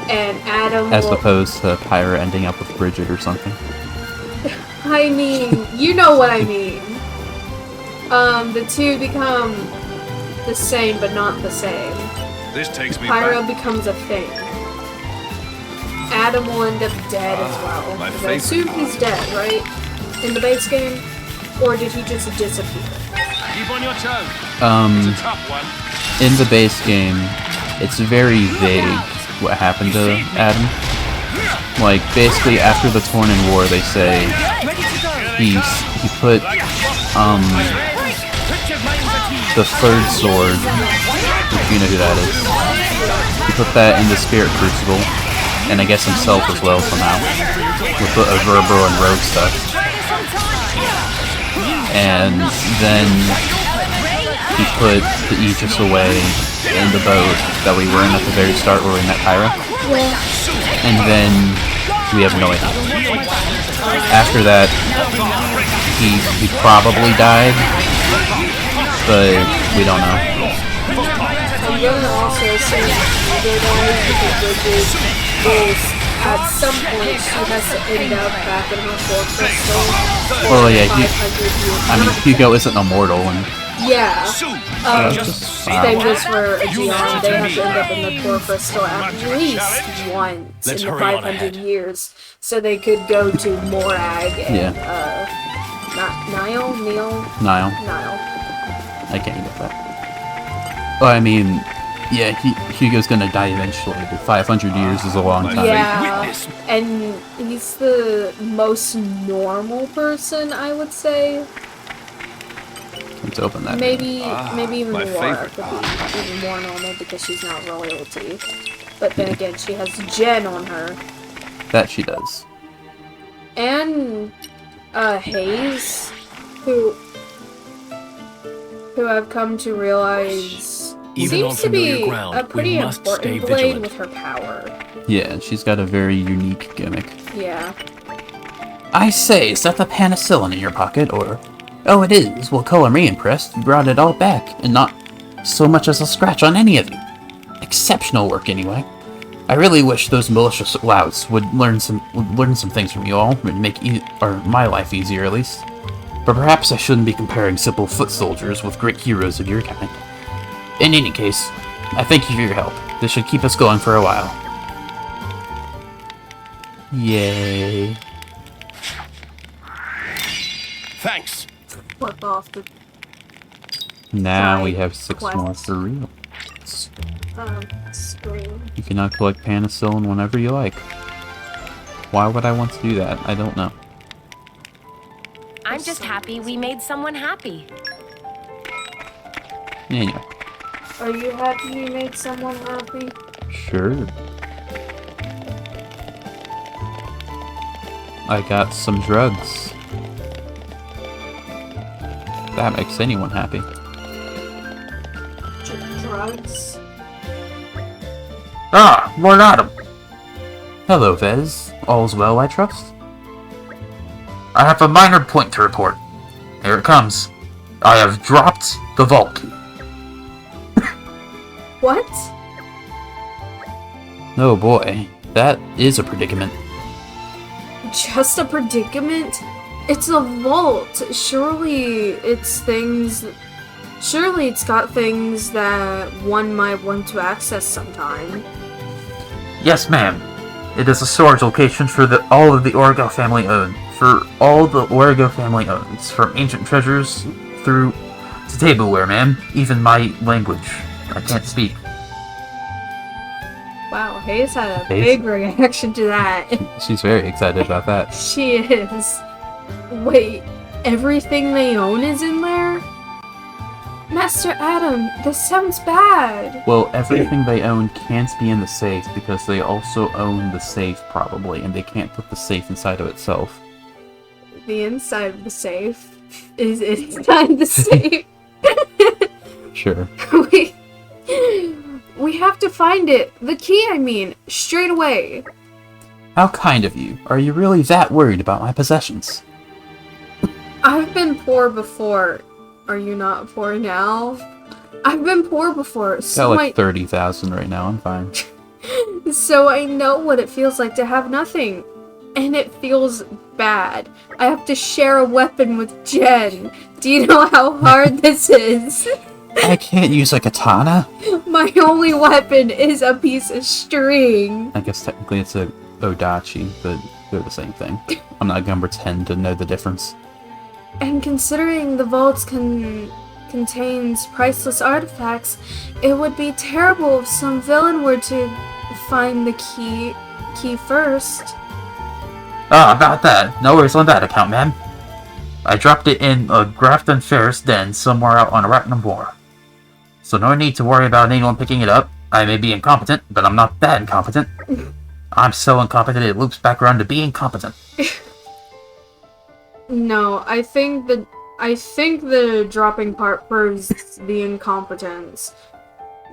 and Adam As will... opposed to Pyra ending up with Bridget or something. I mean, you know what I mean. The two become the same, but not the same. This takes me Pyro back. becomes a thing. Adam will end up dead as well. my 'Cause I favorite. assume he's dead, right? In the base game? Or did he just disappear? Keep on your toes. Um, It's a tough one. in the base game, it's very vague what happened to Adam. Like, basically, after the Torn in War, they say he put, the third sword, which you know who that is. He put that in the Spirit Crucible, and I guess himself as well somehow, with the Verbo and Rogue stuff. And then he put the Aegis away in the boat that we were in at the very start where we met Pyra. And then we have no idea. After that, he probably died, but we don't know. I'm gonna also say other guys because Bridget is at some point she has to end up back in her core crystal. For Well, yeah, 500 years. I mean, Hugo isn't immortal, and Yeah. just Same goes for Aegeon. They have to end up in the core crystal at least once Let's in the hurry on 500 ahead. years, so they could go to Morag and Niall. Niall. I can't get that. Well, I mean, yeah, Hugo's gonna die eventually, but 500 years is a long time. Yeah, Witness. and he's the most normal person, I would say. Let's open that. Maybe even my Laura favorite. could be even more normal because she's not royalty. But then again, she has Jen on her. That she does. And Hayes, who I've come to realize Even on seems to be familiar ground, a pretty we must stay important blade vigilant. with her power. Yeah, she's got a very unique gimmick. Yeah. I say, is that the penicillin in your pocket, or... Oh, it is. Well, color me impressed. You brought it all back, and not so much as a scratch on any of you. Exceptional work, anyway. I really wish those malicious louts would learn some things from you all, and make my life easier at least. But perhaps I shouldn't be comparing simple foot soldiers with great heroes of your kind. In any case, I thank you for your help. This should keep us going for a while. Yay. Thanks. Flip off the Now side we have 6 more quests. for real. Screen. You can now collect penicillin whenever you like. Why would I want to do that? I don't know. I'm just happy we made someone happy. Anyway, Are you happy you made someone happy? sure. I got some drugs. That makes anyone happy. Drugs? Ah, Lord Adam! Hello, Vez. All's well, I trust? I have a minor point to report. Here it comes. I have dropped the vault. What? Oh boy, that is a predicament. Just a predicament? It's a vault. Surely it's got things that one might want to access sometime. Yes, ma'am. It is a storage location for all of the Origo family owns. From ancient treasures through to tableware, ma'am. Even my language. I can't speak. Wow, Hayes had a Hayes? big reaction to that. She's very excited about that. She is. Wait, everything they own is in there? Master Adam, this sounds bad. Well, everything they own can't be in the safe because they also own the safe, probably, and they can't put the safe inside of itself. The inside of the safe is inside the safe. Sure. We have to find it. The key, I mean, straight away. How kind of you. Are you really that worried about my possessions? I've been poor before. Are you not poor now? I've been poor before, Got so like 30,000 right now, I'm fine. so I know what it feels like to have nothing. And it feels bad. I have to share a weapon with Jen. Do you know how hard this is? I can't use a katana? My only weapon is a piece of string. I guess technically it's a odachi, but they're the same thing. I'm not gonna pretend to know the difference. And considering the vault contains priceless artifacts, it would be terrible if some villain were to find the key first. Ah, about that. No worries on that account, ma'am. I dropped it in a Grafton Ferris den somewhere out on Arachnum Moor. So no need to worry about anyone picking it up. I may be incompetent, but I'm not that incompetent. I'm so incompetent it loops back around to being competent. No, I think the dropping part proves the incompetence.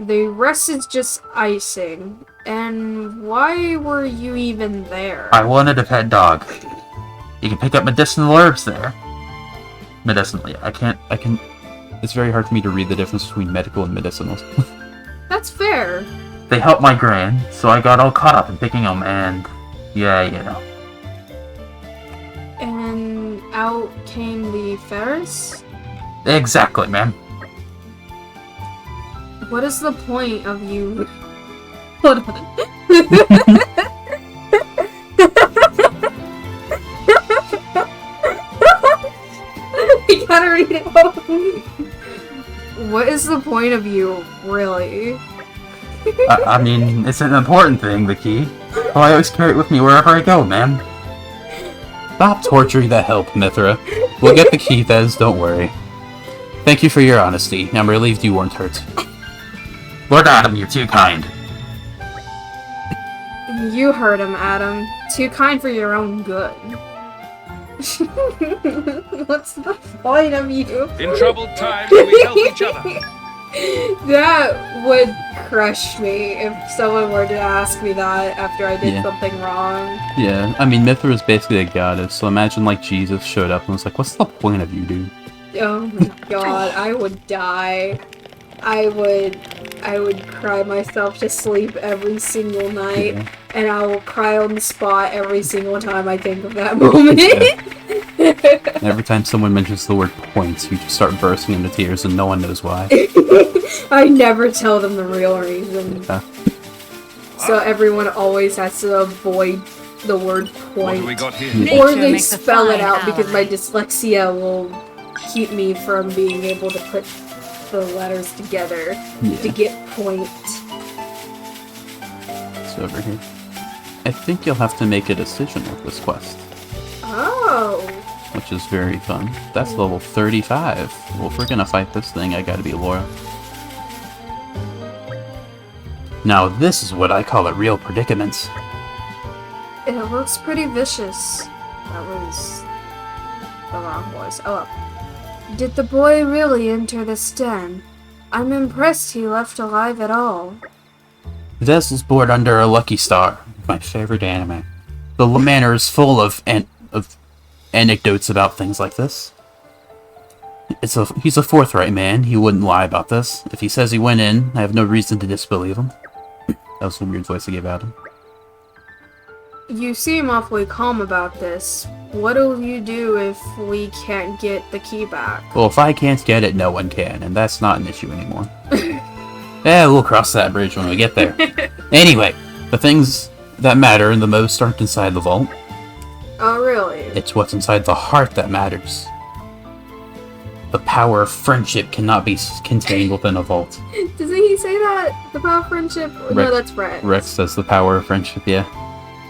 The rest is just icing. And why were you even there? I wanted a pet dog. You can pick up medicinal herbs there. Medicinal, yeah. I can... It's very hard for me to read the difference between medical and medicinal. That's fair. They helped my gran, so I got all caught up in picking them, and... yeah, you know. And out came the Ferris? Exactly, ma'am. What is the point of you... Hold on. You gotta read it. What is the point of you, really? I mean, it's an important thing, the key. Oh, I always carry it with me wherever I go, ma'am. Stop torturing the help, Mithra. We'll get the key, Thez, don't worry. Thank you for your honesty. I'm relieved you weren't hurt. Lord Adam, you're too kind. You heard him, Adam. Too kind for your own good. What's the point of you? In troubled times, we help each other. That would crush me if someone were to ask me that after I did something wrong. Yeah, I mean, Mithra is basically a goddess, so imagine like Jesus showed up and was like, what's the point of you, dude? Oh my god, I would die. I would cry myself to sleep every single night, and I will cry on the spot every single time I think of that moment. Every time someone mentions the word points, you just start bursting into tears and no one knows why. I never tell them the real reason. Yeah. So everyone always has to avoid the word point. What do we got here? Or Nature they makes a spell it fine out because my ally. dyslexia will keep me from being able to put the letters together to get point. It's over here. I think you'll have to make a decision with this quest, Oh. which is very fun. That's level 35. Well, if we're gonna fight this thing, I gotta be Laura. Now this is what I call a real predicament. It looks pretty vicious. That was the wrong voice. Oh. Did the boy really enter this den? I'm impressed he left alive at all. The vessel's bored under a lucky star, my favorite anime. The manor is full of anecdotes about things like this. He's a forthright man. He wouldn't lie about this. If he says he went in, I have no reason to disbelieve him. That was a weird voice I gave out him. You seem awfully calm about this. What'll you do if we can't get the key back? Well, if I can't get it, no one can, and that's not an issue anymore. We'll cross that bridge when we get there. Anyway, the things that matter the most aren't inside the vault. Oh, really? It's what's inside the heart that matters. The power of friendship cannot be contained within a vault. Doesn't he say that? The power of friendship? No, that's Rex. Rex says the power of friendship, yeah.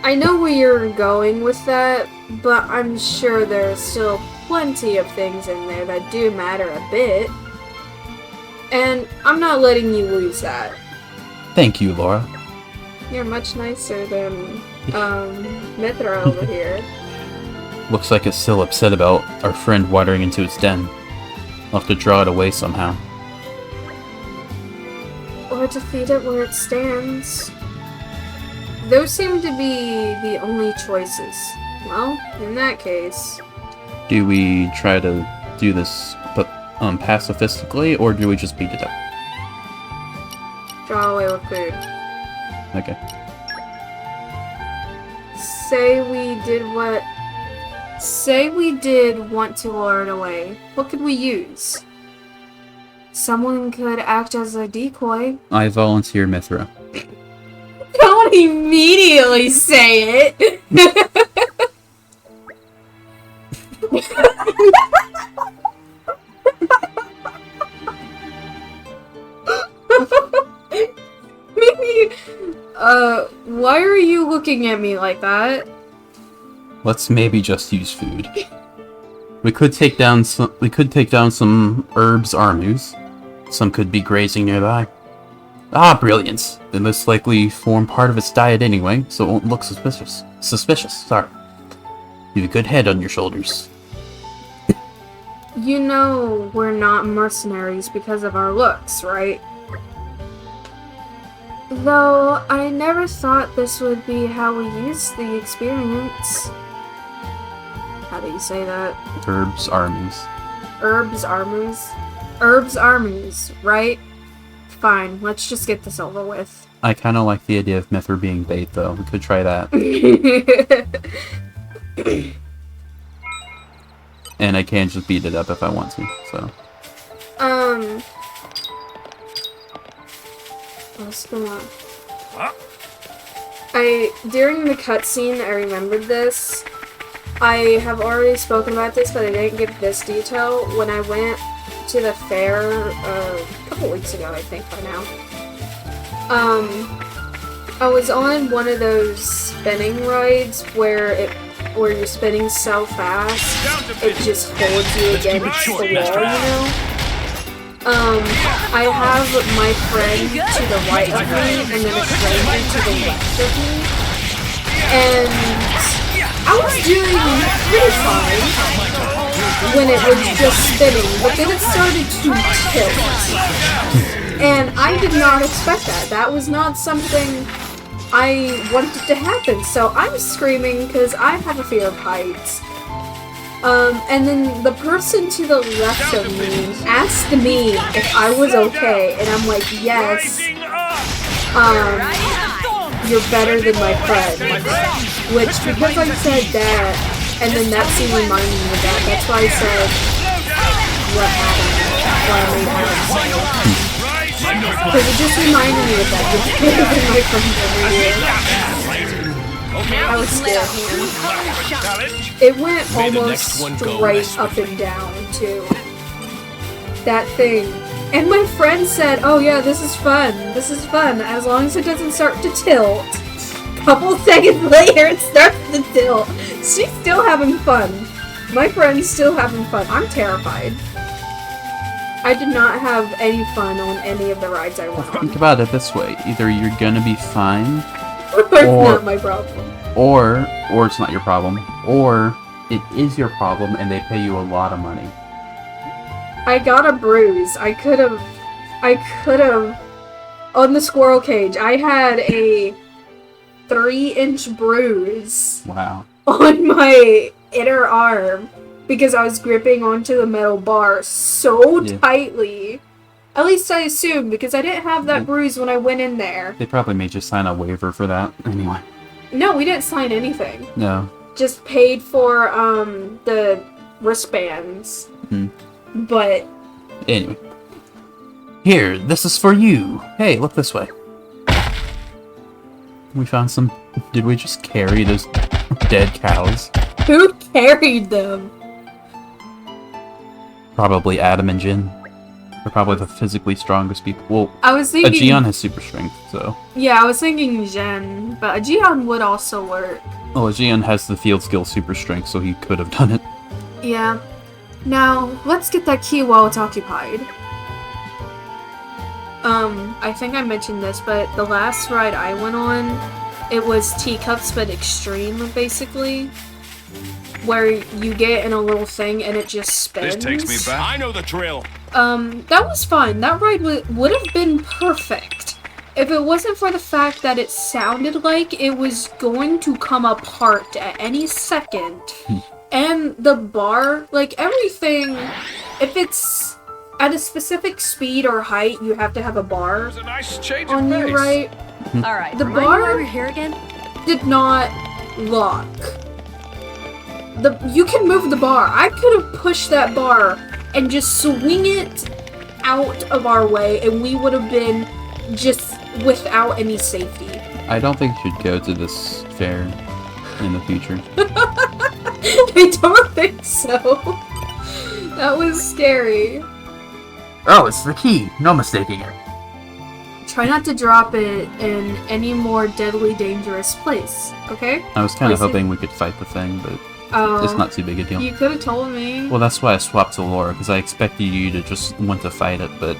I know where you're going with that, but I'm sure there's still plenty of things in there that do matter a bit. And I'm not letting you lose that. Thank you, Laura. You're much nicer than, Mithra over here. Looks like it's still upset about our friend wandering into its den. I'll have to draw it away somehow. Or defeat it where it stands. Those seem to be the only choices. Well, in that case... Do we try to do this pacifistically, or do we just beat it up? Draw away with food. Okay. Say we did want to lure it away. What could we use? Someone could act as a decoy. I volunteer Mithra. Don't immediately say it! Why are you looking at me like that? Let's maybe just use food. We could take down some herbs armus. Some could be grazing nearby. Ah, brilliant. They most likely form part of its diet anyway, so it won't look suspicious. Sorry. You have a good head on your shoulders. You know we're not mercenaries because of our looks, right? Though, I never thought this would be how we used the experience. How do you say that? Herbs armus. Herbs armies? Herbs armies, right? Fine, let's just get this over with. I kind of like the idea of Mithra being bait, though. We could try that. And I can just beat it up if I want to, so... What's going on? During the cutscene, I remembered this. I have already spoken about this, but I didn't give this detail. When I went to the fair a couple weeks ago, I think by now. I was on one of those spinning rides where you're spinning so fast it just holds you against the wall, you know? I have my friend to the right of me and then a stranger to the left of me. And I was doing pretty fine when it was just spinning, but then it started to tilt. And I did not expect that. That was not something I wanted to happen. So I'm screaming because I have a fear of heights. And then the person to the left of me asked me if I was okay, and I'm like, yes. You're better than my friend. Which, because I said that, and then that scene reminded me of that, that's why I said what happened. Why I made Adam say it. Because it just reminded me of that. You're better than my friend over here. I was scared. It went almost straight up and down, too. That thing. And my friend said, oh yeah, this is fun, as long as it doesn't start to tilt. Couple seconds later, it starts to tilt. She's still having fun. My friend's still having fun. I'm terrified. I did not have any fun on any of the rides I went on. Think about it this way. Either you're gonna be fine, It's not my problem. or it's not your problem, or it is your problem and they pay you a lot of money. I got a bruise. I could have, on the squirrel cage, I had a 3-inch bruise Wow. on my inner arm because I was gripping onto the metal bar so tightly. At least I assumed, because I didn't have that bruise when I went in there. They probably made you sign a waiver for that anyway. No, we didn't sign anything. No. Just paid for, the wristbands. Hmm. But... Anyway. Here, this is for you. Hey, look this way. We found some... Did we just carry those dead cows? Who carried them? Probably Adam and Jin. They're probably the physically strongest people. Well, I was thinking... Aegeon has super strength, so... Yeah, I was thinking Jen, but Aegeon would also work. Well, Aegeon has the field skill super strength, so he could have done it. Yeah. Now, let's get that key while it's occupied. I think I mentioned this, but the last ride I went on, it was Teacups, but extreme, basically. Where you get in a little thing and it just spins. This takes me back. I know the drill. That was fun. That ride would have been perfect if it wasn't for the fact that it sounded like it was going to come apart at any second. And the bar, like everything, if it's at a specific speed or height, you have to have a bar There's a nice change on of pace. you, right? All right. The remind me bar- why we're here again? Did not lock. You can move the bar. I could have pushed that bar and just swing it out of our way, and we would have been just without any safety. I don't think you should go to this fair in the future. I don't think so. That was scary. Oh, it's the key. No mistaking it. Try not to drop it in any more deadly dangerous place, okay? I was kind of Place it- hoping we could fight the thing, but Oh. it's not too big a deal. You could have told me. Well, that's why I swapped to Laura, because I expected you to just want to fight it, but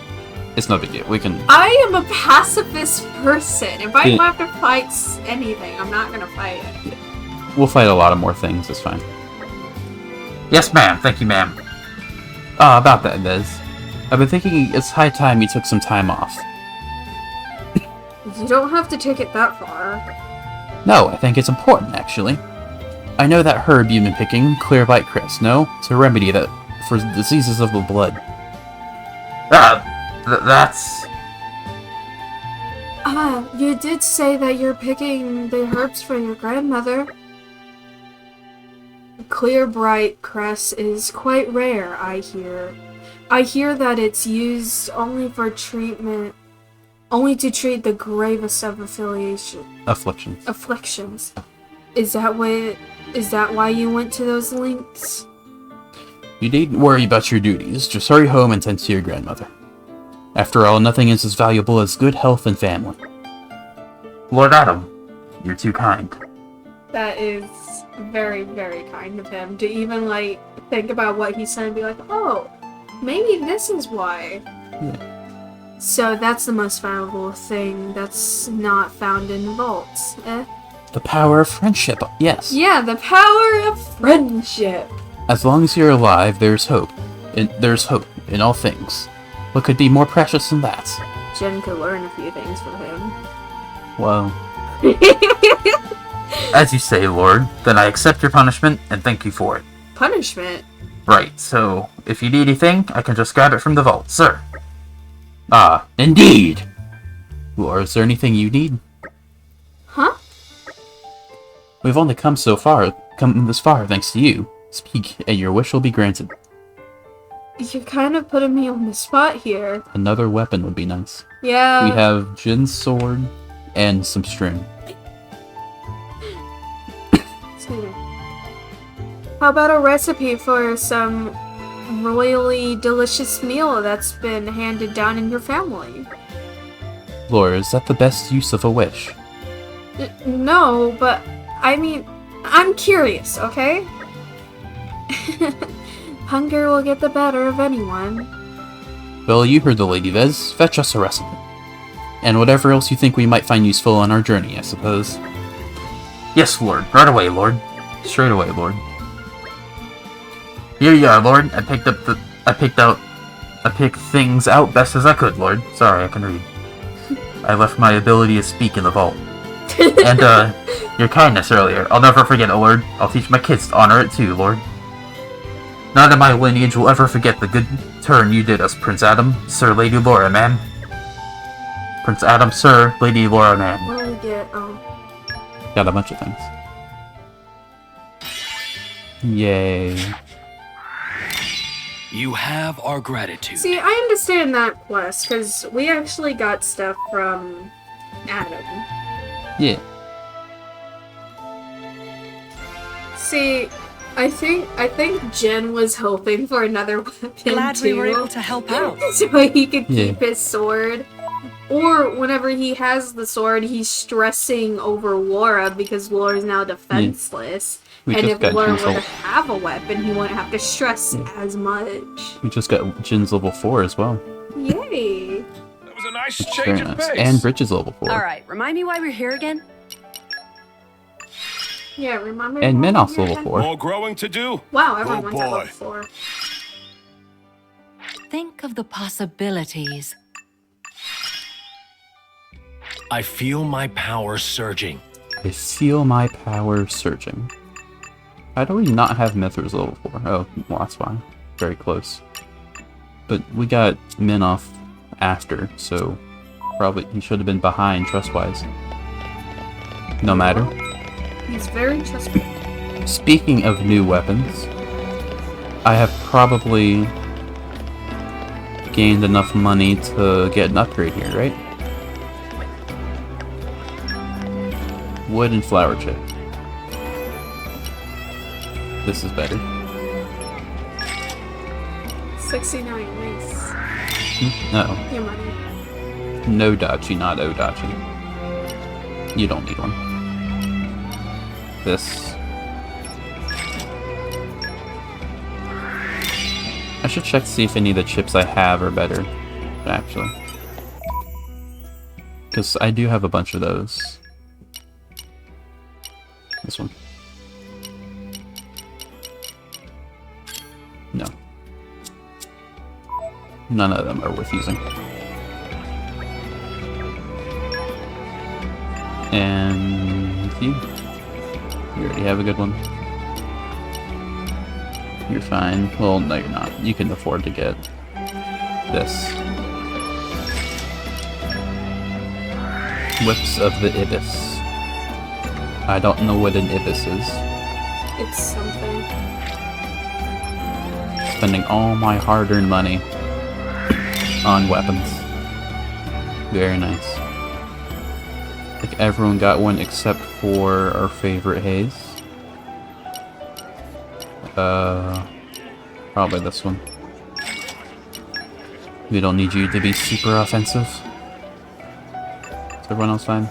it's no big deal. We can... I am a pacifist person. If I Yeah. have to fight anything, I'm not gonna fight it. We'll fight a lot of more things, it's fine. Yes, ma'am. Thank you, ma'am. About that, Liz. I've been thinking it's high time you took some time off. You don't have to take it that far. No, I think it's important, actually. I know that herb you've been picking, Clear Bite Crest, no? It's a remedy that for diseases of the blood. That's... You did say that you're picking the herbs for your grandmother. Clear Bright Crest is quite rare, I hear. I hear that it's used only for treatment, only to treat the gravest of afflictions. Is that why you went to those links? You needn't worry about your duties. Just hurry home and tend to your grandmother. After all, nothing is as valuable as good health and family. Lord Adam, you're too kind. That is very, very kind of him to even, like, think about what he said and be like, oh, maybe this is why. Yeah. So that's the most valuable thing that's not found in the vaults, eh? The power of friendship, yes. Yeah, the power of friendship. As long as you're alive, there's hope. There's hope in all things. What could be more precious than that? Jen could learn a few things from him. Well, as you say, Lord, then I accept your punishment and thank you for it. Punishment? Right, so if you need anything, I can just grab it from the vault, sir. Ah, indeed! Or is there anything you need? Huh? We've only come this far thanks to you. Speak, and your wish will be granted. You're kind of putting me on the spot here. Another weapon would be nice. Yeah. We have Jin's sword and some string. Excuse me. How about a recipe for some royally delicious meal that's been handed down in your family? Lord, is that the best use of a wish? No, but I mean, I'm curious, okay? Hunger will get the better of anyone. Well, you heard the Lady Vez. Fetch us a recipe. And whatever else you think we might find useful on our journey, I suppose. Yes, Lord. Right away, Lord. Straight away, Lord. Here you are, Lord. I picked things out best as I could, Lord. Sorry, I can read. I left my ability to speak in the vault. And, your kindness earlier. I'll never forget it, Lord. I'll teach my kids to honor it too, Lord. None of my lineage will ever forget the good turn you did us, Prince Adam, Sir Lady Laura, ma'am. Prince Adam, Sir, Lady Laura, ma'am. What do we get? Got a bunch of things. Yay. You have our gratitude. See, I understand that quest, because we actually got stuff from Adam. Yeah. See, I think Jen was hoping for another weapon Glad too, we were able to help out. so he could keep his sword. Or whenever he has the sword, he's stressing over Laura because Laura's now defenseless. We And just if got Laura were Jin's to level. have a weapon, he wouldn't have to stress as much. We just got Jin's level 4 as well. Yay! That was a nice Very change of nice. pace. And Bridget's level 4. Alright, remind me why we're here again? Yeah, remember? And when Minos we were level here? 4. More growing to do. Wow, everyone's at boy. level 4. Think of the possibilities. I feel my power surging. I feel my power surging. How do we not have Mithras level 4? Oh, well, that's fine. Very close. But we got Minoff after, so probably he should have been behind trust-wise. No matter. He's very trustworthy. Speaking of new weapons, I have probably gained enough money to get an upgrade here, right? Wood and flower chip. This is better. 69 nice. No. Your money. No dachi, not odachi. You don't need one. This. I should check to see if any of the chips I have are better, actually. Because I do have a bunch of those. This one. No. None of them are worth using. And you. You already have a good one. You're fine. Well, no, you're not. You can afford to get this. Whips of the Ibis. I don't know what an Ibis is. It's something. Spending all my hard-earned money on weapons. Very nice. I think everyone got one except for our favorite Haze. Probably this one. We don't need you to be super offensive. Is everyone else fine?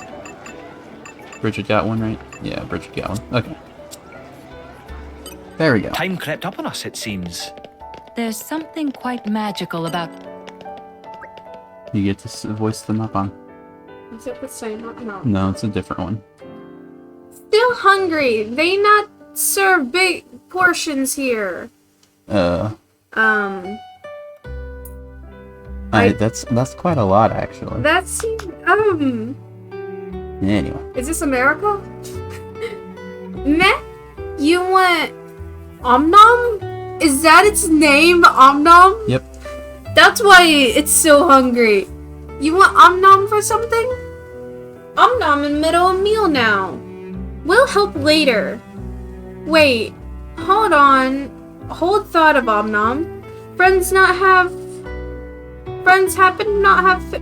Bridget got one, right? Yeah, Bridget got one. Okay. There we go. Time crept up on us, it seems. There's something quite magical about... You get to voice them up on. Is it the same one? No. No, it's a different one. Still hungry. They not serve big portions here. That's quite a lot, actually. That's Anyway. Is this America? Meh? You want Omnom? Is that its name, Omnom? Yep. That's why it's so hungry. You want Omnom for something? Omnom in the middle of meal now. We'll help later. Wait, hold on. Hold thought of Omnom. Friends happen to not have I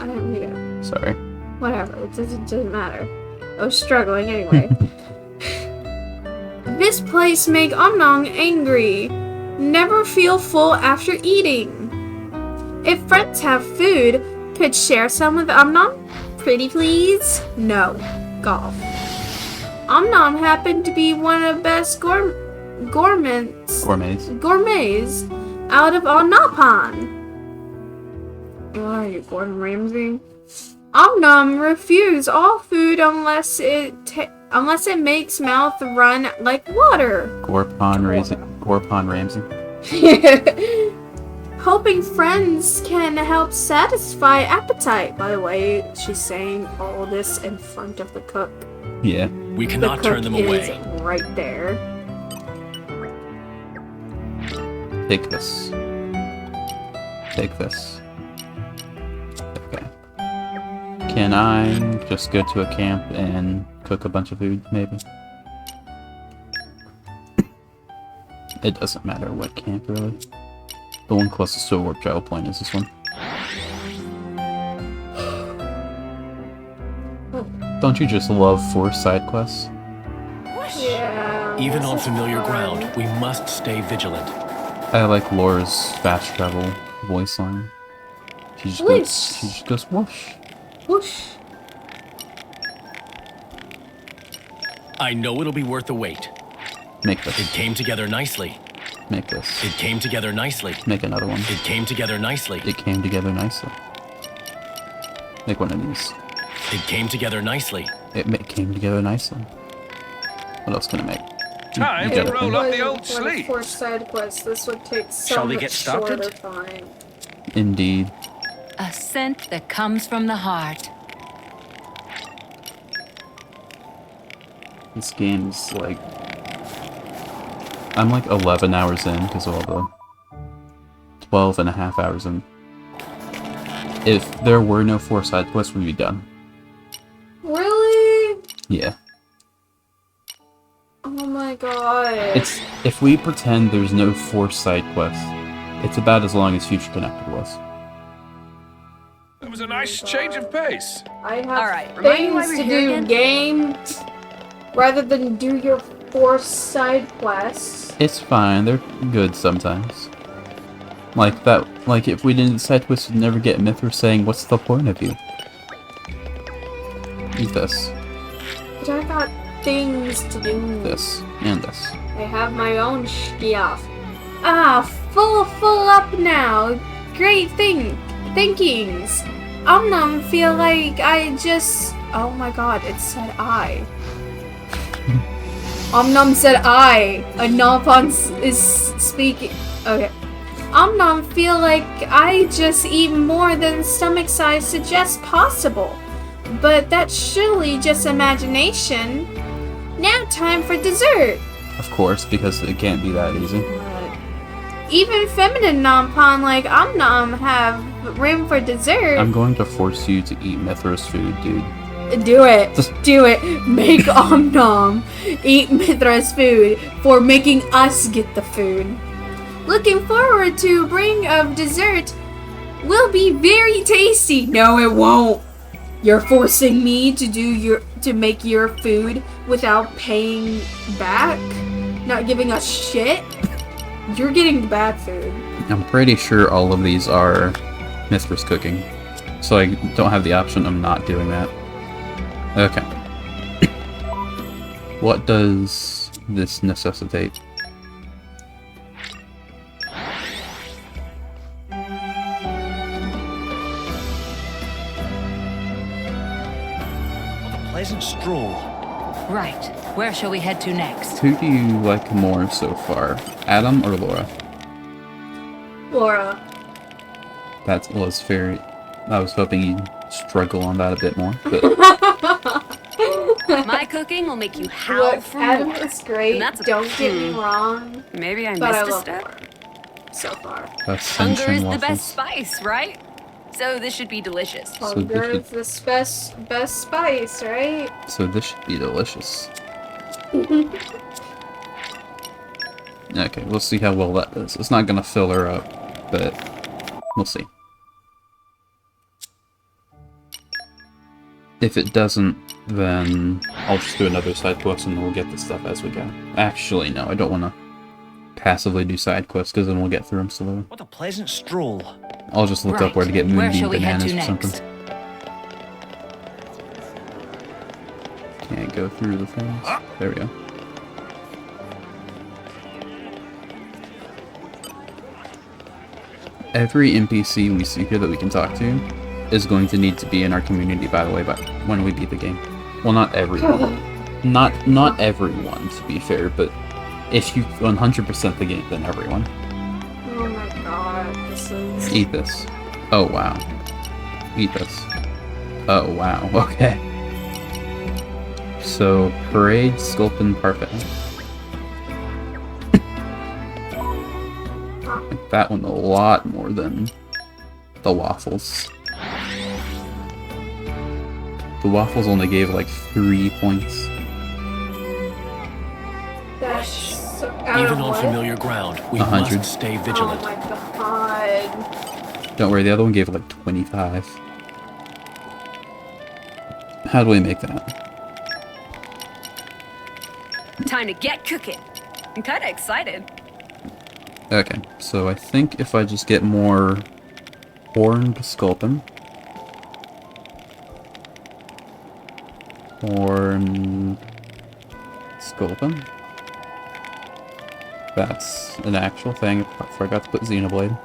didn't read it. Sorry. Whatever, it doesn't matter. I was struggling anyway. This place make Omnom angry. Never feel full after eating. If friends have food, could share some with Omnom? Pretty please? No. Golf. Omnom happened to be one of the best gourmets out of all Napan. What are you, Gordon Ramsay? Omnom refuse all food unless it makes mouth run like water. Gorpon Ramsay. Hoping friends can help satisfy appetite. By the way, she's saying all this in front of the cook. Yeah. We The cannot cook turn them is away. right there. Take this. Take this. Okay. Can I just go to a camp and cook a bunch of food, maybe? It doesn't matter what camp, really. The one closest to a warp travel point is this one. Don't you just love forced side quests? Yeah. Even on familiar ground, we must stay vigilant. I like Laura's fast travel voice line. She just goes whoosh. Whoosh. I know it'll be worth the wait. Make It this. came together nicely. Make this. It came together nicely. Make another one. It came together nicely. It came together nicely. Make one of these. It came together nicely. It came together nicely. What else can I make? Time You to got it. roll up the old For sleeve. forced side quest, this would take so Shall we much get started? shorter time. Indeed. A scent that comes from the heart. This game's like... I'm like 11 hours in because of all the 12 and a half hours in. If there were no 4 side quests, we'd be done. Really? Yeah. Oh my god. It's if we pretend there's no 4 side quests, it's about as long as Future Connected was. It was a nice change of pace. I have Alright, remind me why things we're to here do, again? game, rather than do your 4 side quests. It's fine, they're good sometimes. Like that, like if we didn't side quests, we'd never get Mithra saying, "What's the point of you?" Eat this, But I got things to do. this, and this. I have my own stuff. Full up now. Great thinkings. Omnom feel like I just... Oh my god, it said I. Omnom said I. Anopon is speaking. Okay. Omnom feel like I just eat more than stomach size suggests possible. But that's surely just imagination. Now time for dessert. Of course, because it can't be that easy. Even feminine Nompon like Omnom have room for dessert. I'm going to force you to eat Mithra's food, dude. Do it. Do it. Make Omnom eat Mithra's food for making us get the food. Looking forward to bring of dessert. Will be very tasty. No, it won't. You're forcing me to make your food without paying back? Not giving us shit? You're getting the bad food. I'm pretty sure all of these are Mithra's cooking, so I don't have the option of not doing that. Okay. What does this necessitate? Pleasant stroll. Right. Where shall we head to next? Who do you like more so far, Adam or Laura? Laura. That was very... I was hoping you'd struggle on that a bit more, but... My cooking will make you howl Look, for Adam more. is great. And that's a- Don't get me wrong, Maybe I but I missed a love step. Lauren so far. Ascension Hunger is the waffles. best spice, right? So this should be delicious. So Hunger this is the best spice, right? So this should be delicious. Okay, we'll see how well that does. It's not gonna fill her up, but we'll see. If it doesn't, then I'll just do another side quest and we'll get the stuff as we go. Actually, no, I don't want to passively do side quests because then we'll get through them slowly. What a pleasant stroll. I'll just look up Right. where to get Where moonbeam shall we head bananas to or something. next? Can't go through the things. There we go. Every NPC we see here that we can talk to is going to need to be in our community, by the way, but when we beat the game. Well, not everyone. Not everyone, to be fair, but if you 100% the game, then everyone. Oh my god, this is... Eat this. Oh, wow. Eat this. Oh, wow. Okay. So, Parade, Sculpin, Parfait. Like that one a lot more than the waffles. The waffles only gave like 3 points. That's so... Even on what? familiar ground, we 100. must stay Oh vigilant. my god. Don't worry, the other one gave like 25. How do we make that? Time to get cooking. I'm kind of excited. Okay, so I think if I just get more horned sculpin. Horned sculpin. That's an actual thing. I forgot to put Xenoblade.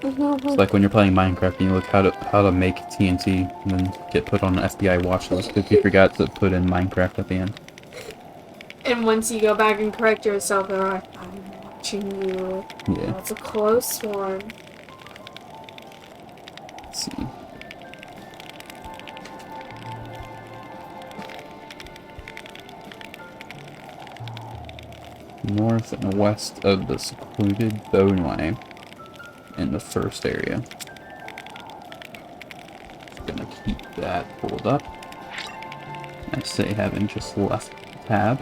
It's like when you're playing Minecraft and you look how to make TNT and then get put on an FBI watch list because you forgot to put in Minecraft at the end. And once you go back and correct yourself, they're like, I'm watching you. Yeah. That's a close one. Let's see. North and west of the secluded boneway in the first area. Just gonna keep that pulled up. I say having just left tab.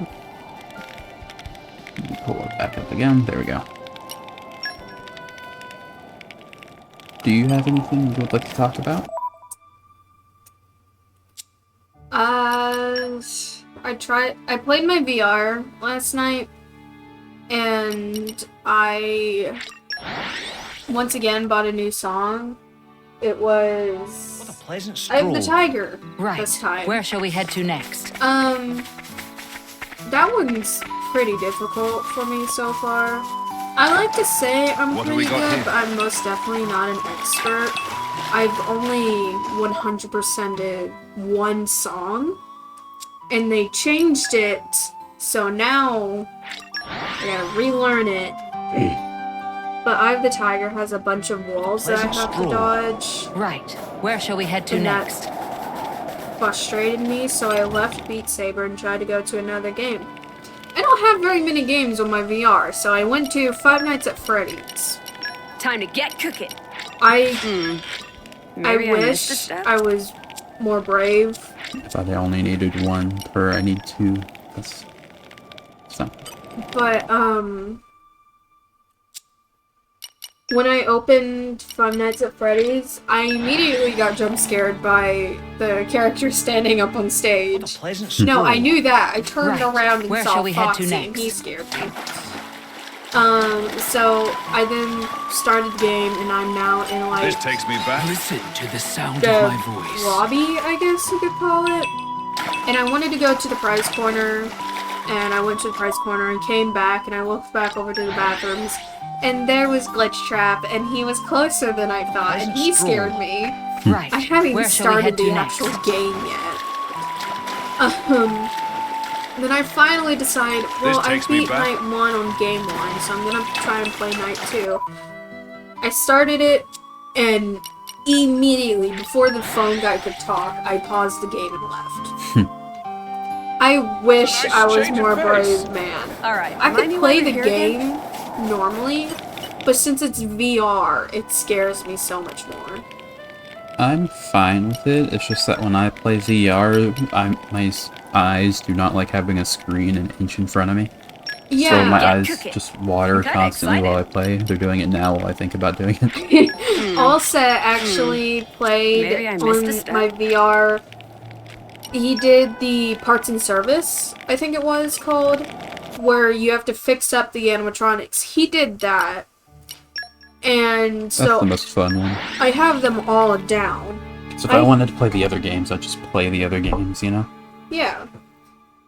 Let me pull it back up again. There we go. Do you have anything you would like to talk about? I played my VR last night, and I once again bought a new song. It What a was pleasant I stroll. have the Tiger Right. this time. Where shall we head to next? That one's pretty difficult for me so far. I like to say I'm What do pretty we got good, here? but I'm most definitely not an expert. I've only 100%ed one song, and they changed it, so now I gotta relearn it. But Eye of the Tiger has a bunch of walls that I Pleasant have to stroll. dodge. Right. Where shall we head to And that- next? Frustrated me, so I left Beat Saber and tried to go to another game. I don't have very many games on my VR, so I went to Five Nights at Freddy's. Time to get cooking. I Maybe I missed a wish step. I was more brave. I thought I only needed one per. I need two. That's so. But, when I opened Five Nights at Freddy's, I immediately got jump scared by the character standing up on What a stage. pleasant stroll. No, I knew that. I turned Right. around and Where saw shall we head to Foxy, and next? he scared me. So I then started the game, and I'm now in, like, This takes me back. Listen to the sound the of my voice. lobby, I guess you could call it. And I wanted to go to the prize corner, and I went to the prize corner and came back, and I looked back over to the bathrooms, and there was Glitch Trap, and he was closer than I thought, and he scared me. Right. I haven't even Where shall we started head to the next? actual game yet. Then I finally decide, well, I takes me beat back. night 1 on game 1, so I'm gonna try and play night 2. I started it, And immediately, before the phone guy could talk, I paused the game and left. I wish Nice I was change of more pace. brave, man. All right. I could mind you play over the here game again? normally, but since it's VR, it scares me so much more. I'm fine with it. It's just that when I play VR, my eyes do not like having a screen an inch in front of me. Yeah. So my Get eyes cooking. just water I'm kinda constantly while I excited. play. They're doing it now while I think about doing it. Alsa actually played Maybe I missed a on step. my VR. He did the parts and service, I think it was called, where you have to fix up the animatronics. He did that. And That's so the most fun one. I have them all down. So if I wanted to play the other games, I'd just play the other games, you know? Yeah.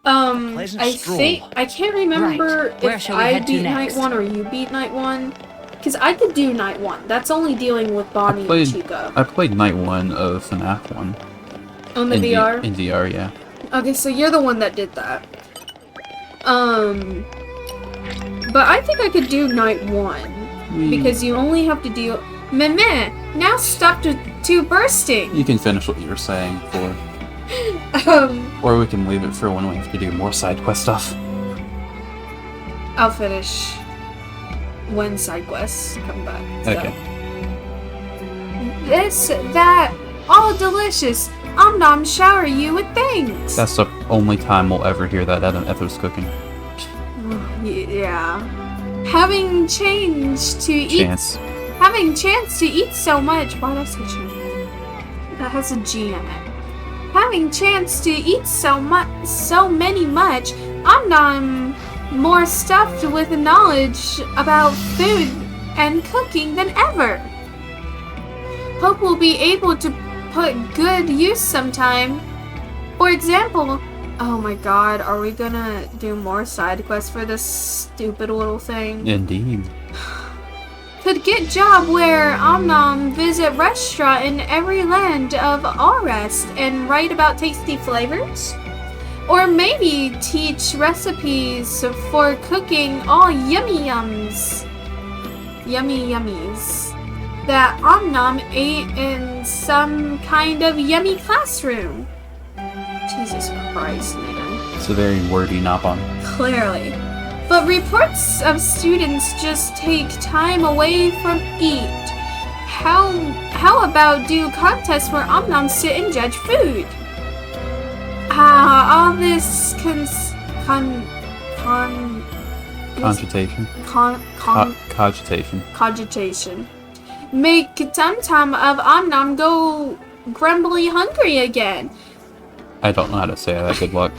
pleasant I stroll. think I can't remember Right. Where if shall we I head to beat night next? 1 or you beat night 1. Because I could do night 1. That's only dealing with Bonnie and Chica. I played night 1 of FNAF 1. On the in VR? In VR, yeah. Okay, so you're the one that did that. But I think I could do night 1. Because you only have to deal... Meh, now stop to bursting! You can finish what you were saying for... Or we can leave it for when we have to do more side quest stuff. I'll finish when side quests come back. So. Okay. This, that, all delicious. Om nom shower you with things. That's the only time we'll ever hear that Adam Ethos cooking. Yeah. Having chance to eat so much. Why did I say chance? That has a G in it. Having chance to eat so many much. Om nom more stuffed with knowledge about food and cooking than ever. Hope we'll be able to put good use sometime. For example, oh my god, are we gonna do more side quests for this stupid little thing? Indeed. Could get job where Omnom visit restaurant in every land of all rest and write about tasty flavors? Or maybe teach recipes for cooking all yummy yummies that Omnom ate in some kind of yummy classroom. Jesus Christ, man. It's a very wordy Nopon. Clearly. But reports of students just take time away from eat. How about do contests where Omnoms sit and judge food? All this Cogitation. cogitation. Make Tum-Tum of Omnom go grumbly hungry again. I don't know how to say that. Good luck.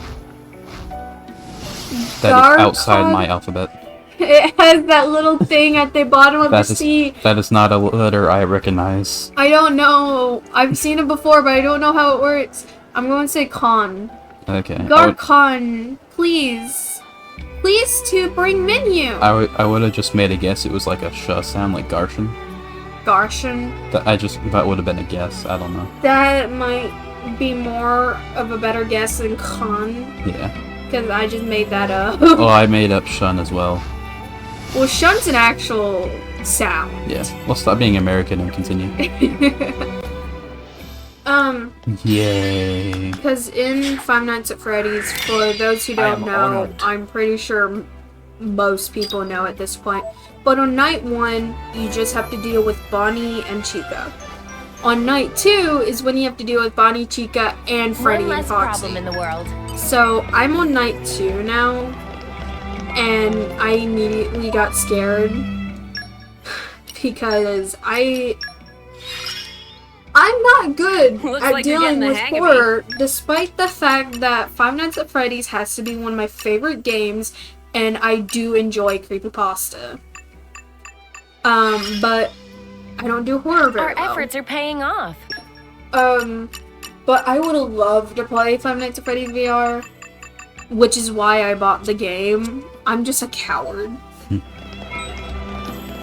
That is outside my alphabet. It has that little thing at the bottom of the C. That is not a letter I recognize. I don't know. I've seen it before, but I don't know how it works. I'm going to say con. Okay. Garcon, please. Please to bring menu. I would have just made a guess. It was like a sh sound, like Garshin. Garshin. That would have been a guess. I don't know. That might be more of a better guess than con. Yeah. Because I just made that up. Oh, I made up shun as well. Well, shun's an actual sound. Yeah. Well, stop being American and continue. Yay. Because in Five Nights at Freddy's, for those who don't know, I'm pretty sure most people know at this point, but on night 1, you just have to deal with Bonnie and Chica. On night 2 is when you have to deal with Bonnie, Chica, and Freddy One and less Foxy. problem in the world. So I'm on night 2 now, and I immediately got scared because I'm not good Looks at like you're dealing getting the with hang of horror, despite the fact that Five Nights at Freddy's has to be one of my favorite games, and I do enjoy creepypasta. But I don't do horror very well. Our efforts are paying off. But I would have loved to play Five Nights at Freddy's VR, which is why I bought the game. I'm just a coward.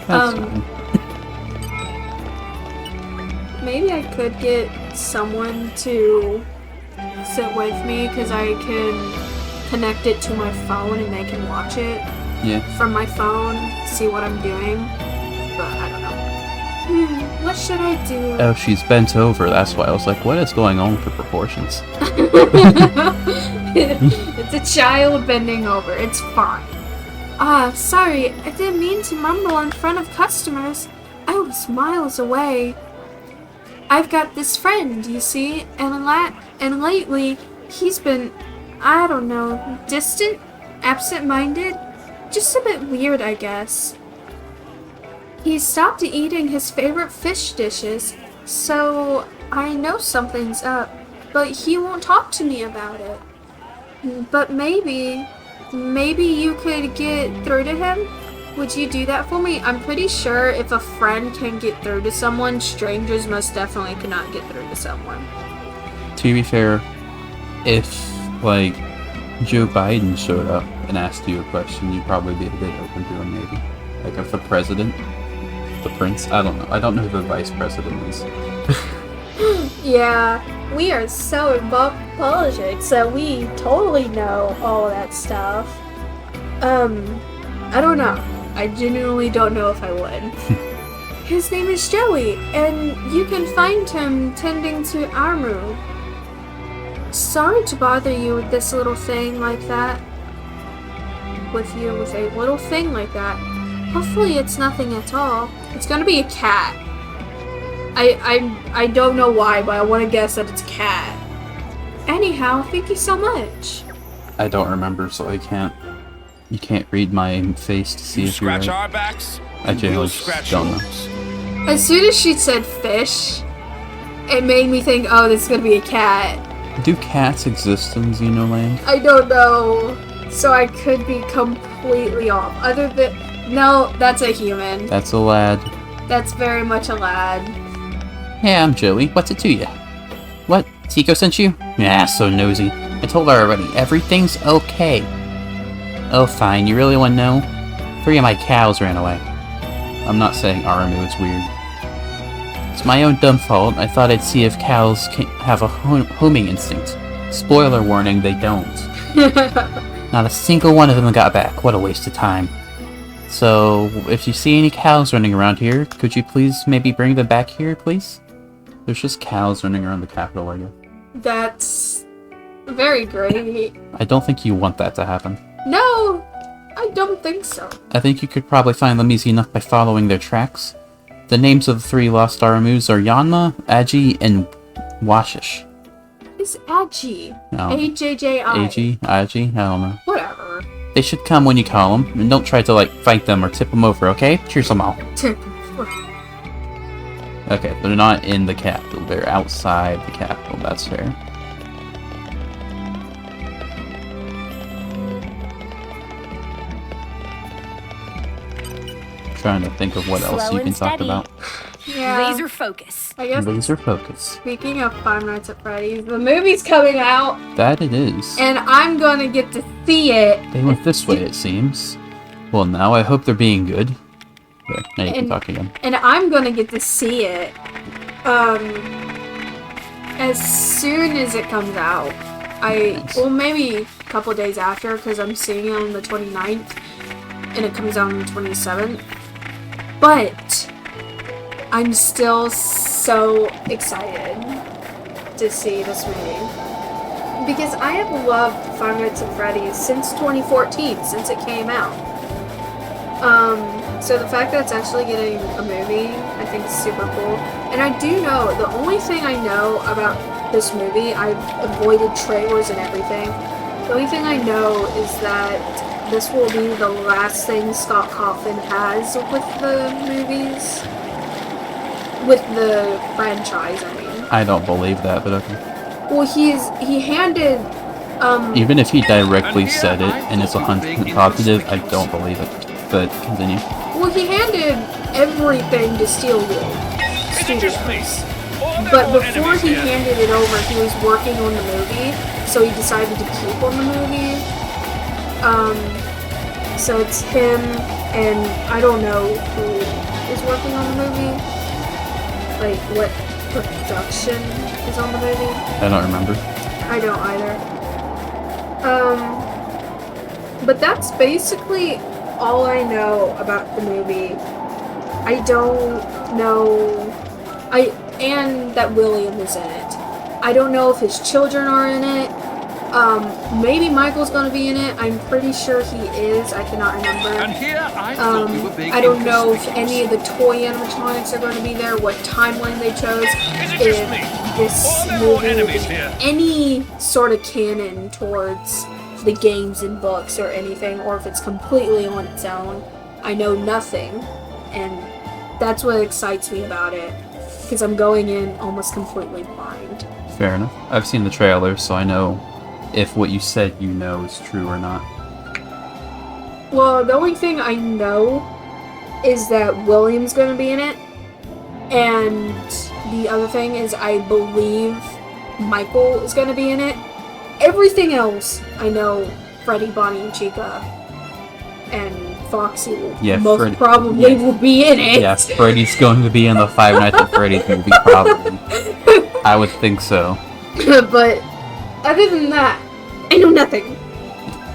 That's fine. Maybe I could get someone to sit with me because I can connect it to my phone and they can watch it Yeah. from my phone, see what I'm doing. But I don't know. What should I do? Oh, she's bent over. That's why I was like, what is going on with the proportions? It's a child bending over. It's fine. Sorry. I didn't mean to mumble in front of customers. I was miles away. I've got this friend, you see, and lately he's been, I don't know, distant, absent-minded, just a bit weird, I guess. He stopped eating his favorite fish dishes, so I know something's up, but he won't talk to me about it. But maybe you could get through to him? Would you do that for me? I'm pretty sure if a friend can get through to someone, strangers most definitely cannot get through to someone. To be fair, if, like, Joe Biden showed up and asked you a question, you'd probably be a bit open to him, maybe. Like, if the president, the prince, I don't know. I don't know who the vice president is. Yeah, we are so involved in politics that we totally know all that stuff. I don't know. I genuinely don't know if I would. His name is Joey, and you can find him tending to Armu. Sorry to bother you with this little thing like that. With a little thing like that. Hopefully it's nothing at all. It's gonna be a cat. I don't know why, but I want to guess that it's a cat. Anyhow, thank you so much. I don't remember, so I can't. You can't read my face to see You if you're scratch right. our backs, I genuinely we'll just scratch don't know. yours. As soon as she said fish, it made me think, oh, this is gonna be a cat. Do cats exist in Xenoblade? I don't know. So I could be completely off. Other than... No, that's a human. That's a lad. That's very much a lad. Hey, I'm Joey. What's it to you? What? Tico sent you? Yeah, so nosy. I told her already. Everything's okay. Oh, fine. You really want to know? 3 of my cows ran away. I'm not saying Aramu is weird. It's my own dumb fault. I thought I'd see if cows can have a homing instinct. Spoiler warning, they don't. Not a single one of them got back. What a waste of time. So, if you see any cows running around here, could you please maybe bring them back here, please? There's just cows running around the capital, I guess. That's very great. I don't think you want that to happen. No, I don't think so. I think you could probably find them easy enough by following their tracks. The names of the 3 lost Aramus are Yanma, Agi, and Washish. It's Agi. No. A-J-J-I. Agi? Agi? I don't know. Whatever. They should come when you call them, and don't try to, like, fight them or tip them over, okay? Cheers them all. Okay, they're not in the capital. They're outside the capital. That's fair. Trying to think of what else Slow you can and talk steady. about. Yeah. Laser focus. I guess, Laser focus. speaking of Five Nights at Freddy's, the movie's coming out, That it is. and I'm gonna get to see it. They went this way, it seems. Well, now I hope they're being good. There, now you can And- talk again. And I'm gonna get to see it, as soon as it comes out. Nice. Well, maybe a couple days after, because I'm seeing it on the 29th, and it comes out on the 27th. But I'm still so excited to see this movie. Because I have loved Five Nights at Freddy's since 2014, since it came out. So the fact that it's actually getting a movie, I think is super cool. And I do know, the only thing I know about this movie, I've avoided trailers and everything. The only thing I know is that this will be the last thing Scott Cawthon has with the movies. With the franchise, I mean. I don't believe that, but okay. Well, he handed, Even if he directly said it and it's 100% positive, I don't believe it. But continue. well, he handed everything to Steelwood Messages, Studios. please. All But our before enemies he here. handed it over, he was working on the movie, so he decided to keep on the movie. So it's him, and I don't know who is working on the movie. Like, what production is on the movie. I don't remember. I don't either. But that's basically all I know about the movie. I don't know And that William is in it. I don't know if his children are in it. Maybe Michael's gonna be in it. I'm pretty sure he is. I cannot remember. And here I thought we were being I don't know if inconspicuous. any of the toy animatronics are going to be there, what timeline they chose, Is it just me? if this Or are there more movie will enemies be here? any sort of canon towards the games and books or anything, or if it's completely on its own. I know nothing, and that's what excites me about it, because I'm going in almost completely blind. Fair enough. I've seen the trailer, so I know if what you said you know is true or not. Well, the only thing I know is that William's going to be in it, and the other thing is I believe Michael is going to be in it. Everything else, I know Freddy, Bonnie, and Chica, and Foxy will most Freddy- probably will be in it. Yes, Freddy's going to be in the Five Nights at Freddy's movie, probably. I would think so. But other than that, I know nothing.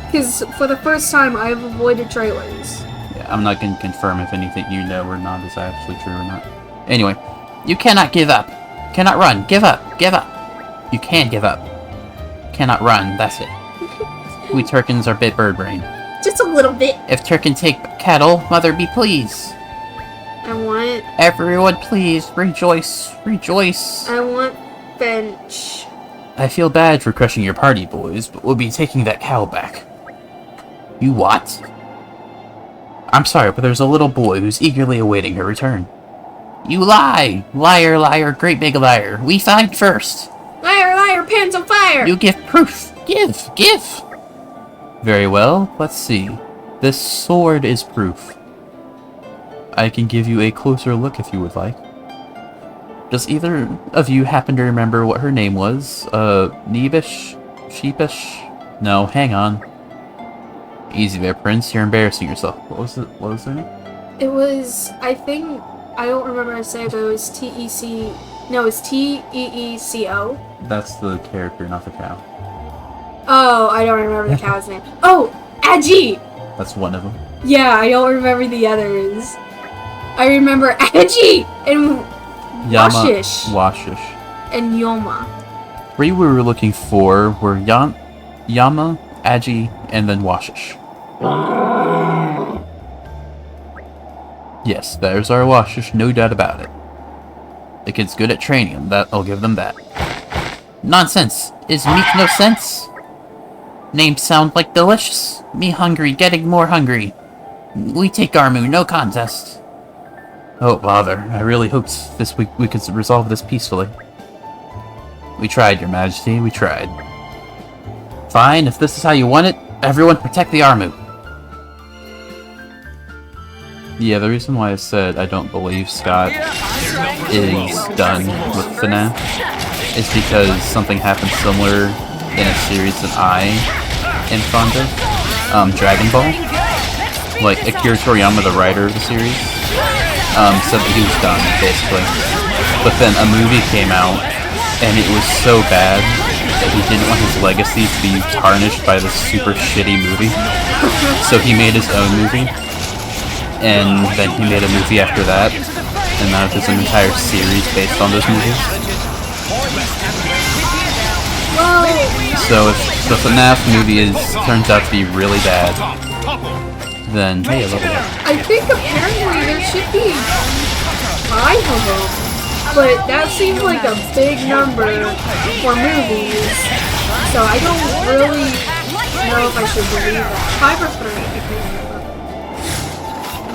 Because for the first time, I've avoided trailers. Yeah, I'm not going to confirm if anything you know or not is actually true or not. Anyway, you cannot give up. Cannot run. Give up. Give up. You can give up. Cannot run. That's it. We Turkins are bit bird brain. Just a little bit. If Turkin take cattle, mother be pleased. I want Everyone please, rejoice, rejoice. I want Finch. I feel bad for crushing your party, boys, but we'll be taking that cow back. You what? I'm sorry, but there's a little boy who's eagerly awaiting her return. You lie! Liar, liar, great big liar. We find first. Liar, liar, pants on fire! You give proof. Give, give. Very well, let's see. This sword is proof. I can give you a closer look if you would like. Does either of you happen to remember what her name was? Neebish? Sheepish? No, hang on. Easy there, Prince. You're embarrassing yourself. What was it? What was her name? It was, I think, I don't remember how to say it, but it was T-E-C... No, it's T-E-E-C-O. That's the character, not the cow. Oh, I don't remember the cow's name. Oh, Agi! That's one of them. Yeah, I don't remember the others. I remember Agi and Washish Washish. and Yoma. Three we were looking for were Yama, Agi, and then Washish. Yes, there's our Washish, no doubt about it. The kid's good at training him, that I'll give them that. Nonsense! Is meat no sense? Names sound like delicious. Me hungry, getting more hungry. We take Armu, no contest. Oh, bother. I really hoped this week we could resolve this peacefully. We tried, Your Majesty, we tried. Fine, if this is how you want it, everyone protect the Armu. Yeah, the reason why I said I don't believe Scott is done with FNAF is because something happened similar in a series that I am fond of. Dragon Ball. Like, Akira Toriyama, the writer of the series, said that he was done, basically. But then a movie came out, and it was so bad that he didn't want his legacy to be tarnished by this super shitty movie. So he made his own movie, and then he made a movie after that, and now there's an entire series based on those movies. So if the FNAF movie turns out to be really bad, then hey, I love it. I think apparently there should be 5 of them, but that seems like a big number for movies, so I don't really know if I should believe that. 5 or 3, I can't remember.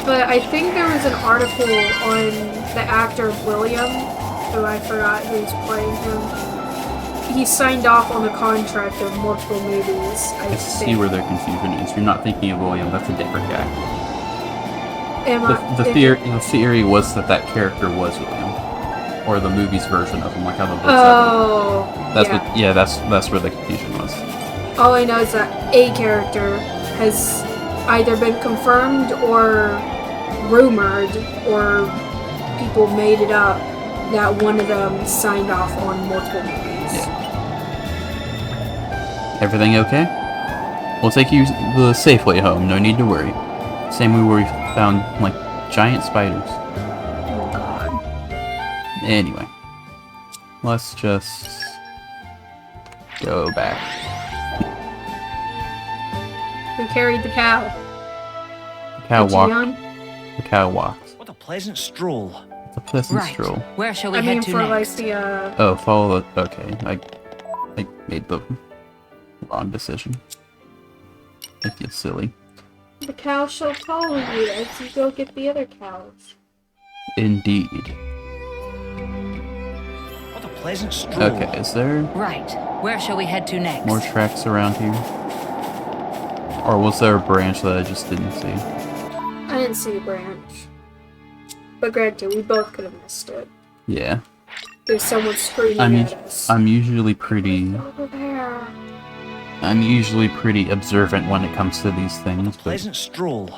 But I think there was an article on the actor William, who I forgot who's playing him. He signed off on the contract of multiple movies, I I think. see where their confusion is. You're not thinking of William, that's a different guy. The theory was that that character was William. Or the movie's version of him, like how the books have him. That's where the confusion was. All I know is that a character has either been confirmed or rumored, or people made it up that one of them signed off on multiple movies. Yeah. Everything okay? We'll take you the safe way home, no need to worry. Same way where we found, like, giant spiders. Oh god. Anyway, let's just go back. Who carried the cow? The cow walked. Gion? The cow walked. What a pleasant stroll. It's a pleasant Right. stroll. Where shall we I mean, head to for like next? the Oh, follow the. Okay, I made the wrong decision. I feel silly. the cow shall follow you as you go get the other cows. Indeed. What a pleasant stroll. Okay, is there Right. Where shall we head to next? more tracks around here? Or was there a branch that I just didn't see? I didn't see a branch. But granted, we both could have missed it. Yeah. There's someone screaming at us. I'm usually pretty Over there. observant when it comes to these things, but Pleasant stroll.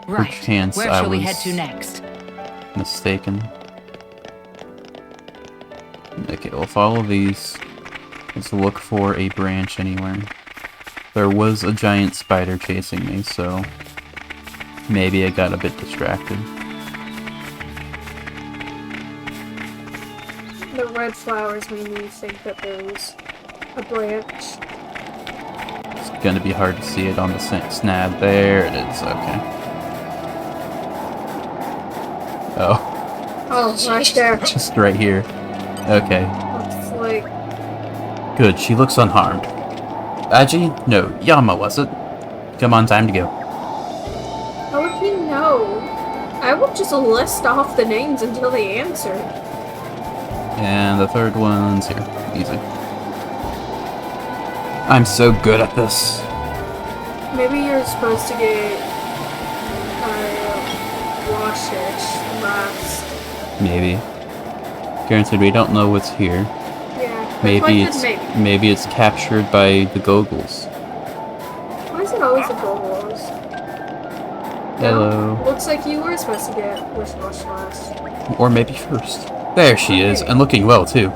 Right. perchance Where I shall we was head to next? mistaken. Okay, we'll follow these. Let's look for a branch anywhere. There was a giant spider chasing me, so maybe I got a bit distracted. The red flowers made me think that there was a branch. It's gonna be hard to see it on the snap. There it is, okay. Oh, Oh, right there. just right here. Okay, Looks like good, she looks unharmed. Aji? No, Yama was it? Come on, time to go. how would he know? I would just list off the names until they answered. And the third one's here. Easy. I'm so good at this. Maybe you're supposed to get washish last. Maybe. Guaranteed we don't know what's here. Yeah. Maybe it's maybe it's captured by the Gogles. Why is it always the goals? Hello. Looks like you were supposed to get wish wash last. Or maybe first. There she is, and looking well too.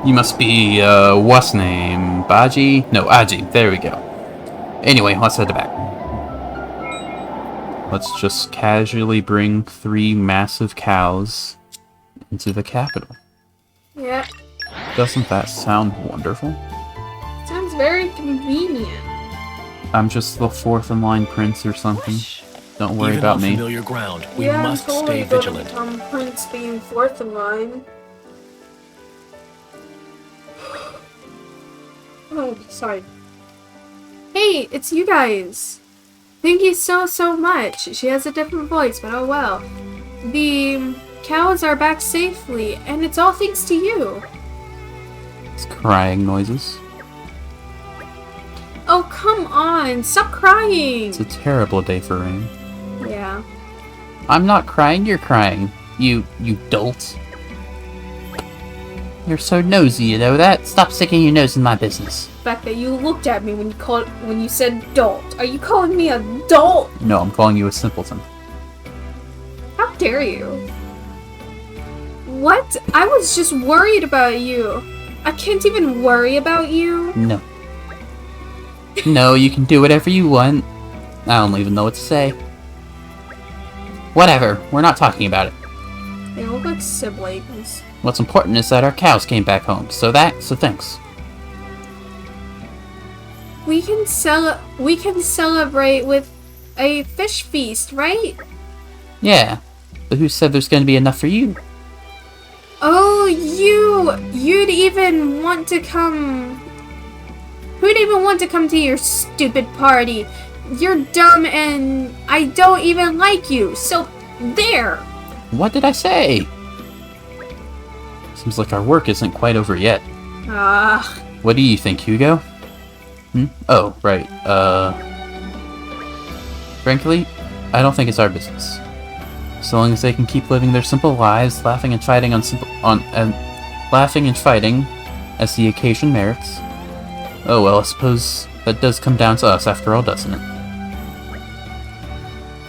You must be what's name? Baji? No, Aji. There we go. Anyway, let's head back. Let's just casually bring 3 massive cows into the capital. Yeah. Doesn't that sound wonderful? Sounds very convenient. I'm just the 4th in line prince or something. Don't worry Even about on me. familiar ground, we Yeah, must I'm totally stay good vigilant. with Prince being 4th in line. Oh, sorry. Hey, it's you guys. Thank you so much. She has a different voice, but oh well. The cows are back safely, and it's all thanks to you. It's crying noises. Oh, come on. Stop crying. It's a terrible day for rain. Yeah. I'm not crying, you're crying. You dolt. You're so nosy, you know that? Stop sticking your nose in my business. The fact that you looked at me when you said dolt. Are you calling me a dolt? No, I'm calling you a simpleton. How dare you? What? I was just worried about you. I can't even worry about you. No. No, you can do whatever you want. I don't even know what to say. Whatever, we're not talking about it. They look like siblings. What's important is that our cows came back home, so thanks. We can celebrate with a fish feast, right? Yeah, but who said there's gonna be enough for you? Oh, you'd even want to come. Who'd even want to come to your stupid party? You're dumb and I don't even like you, so there! What did I say? Seems like our work isn't quite over yet. Ah, What do you think, Hugo? Oh, right, frankly, I don't think it's our business. So long as they can keep living their simple lives, laughing and fighting as the occasion merits. Oh well, I suppose that does come down to us after all, doesn't it?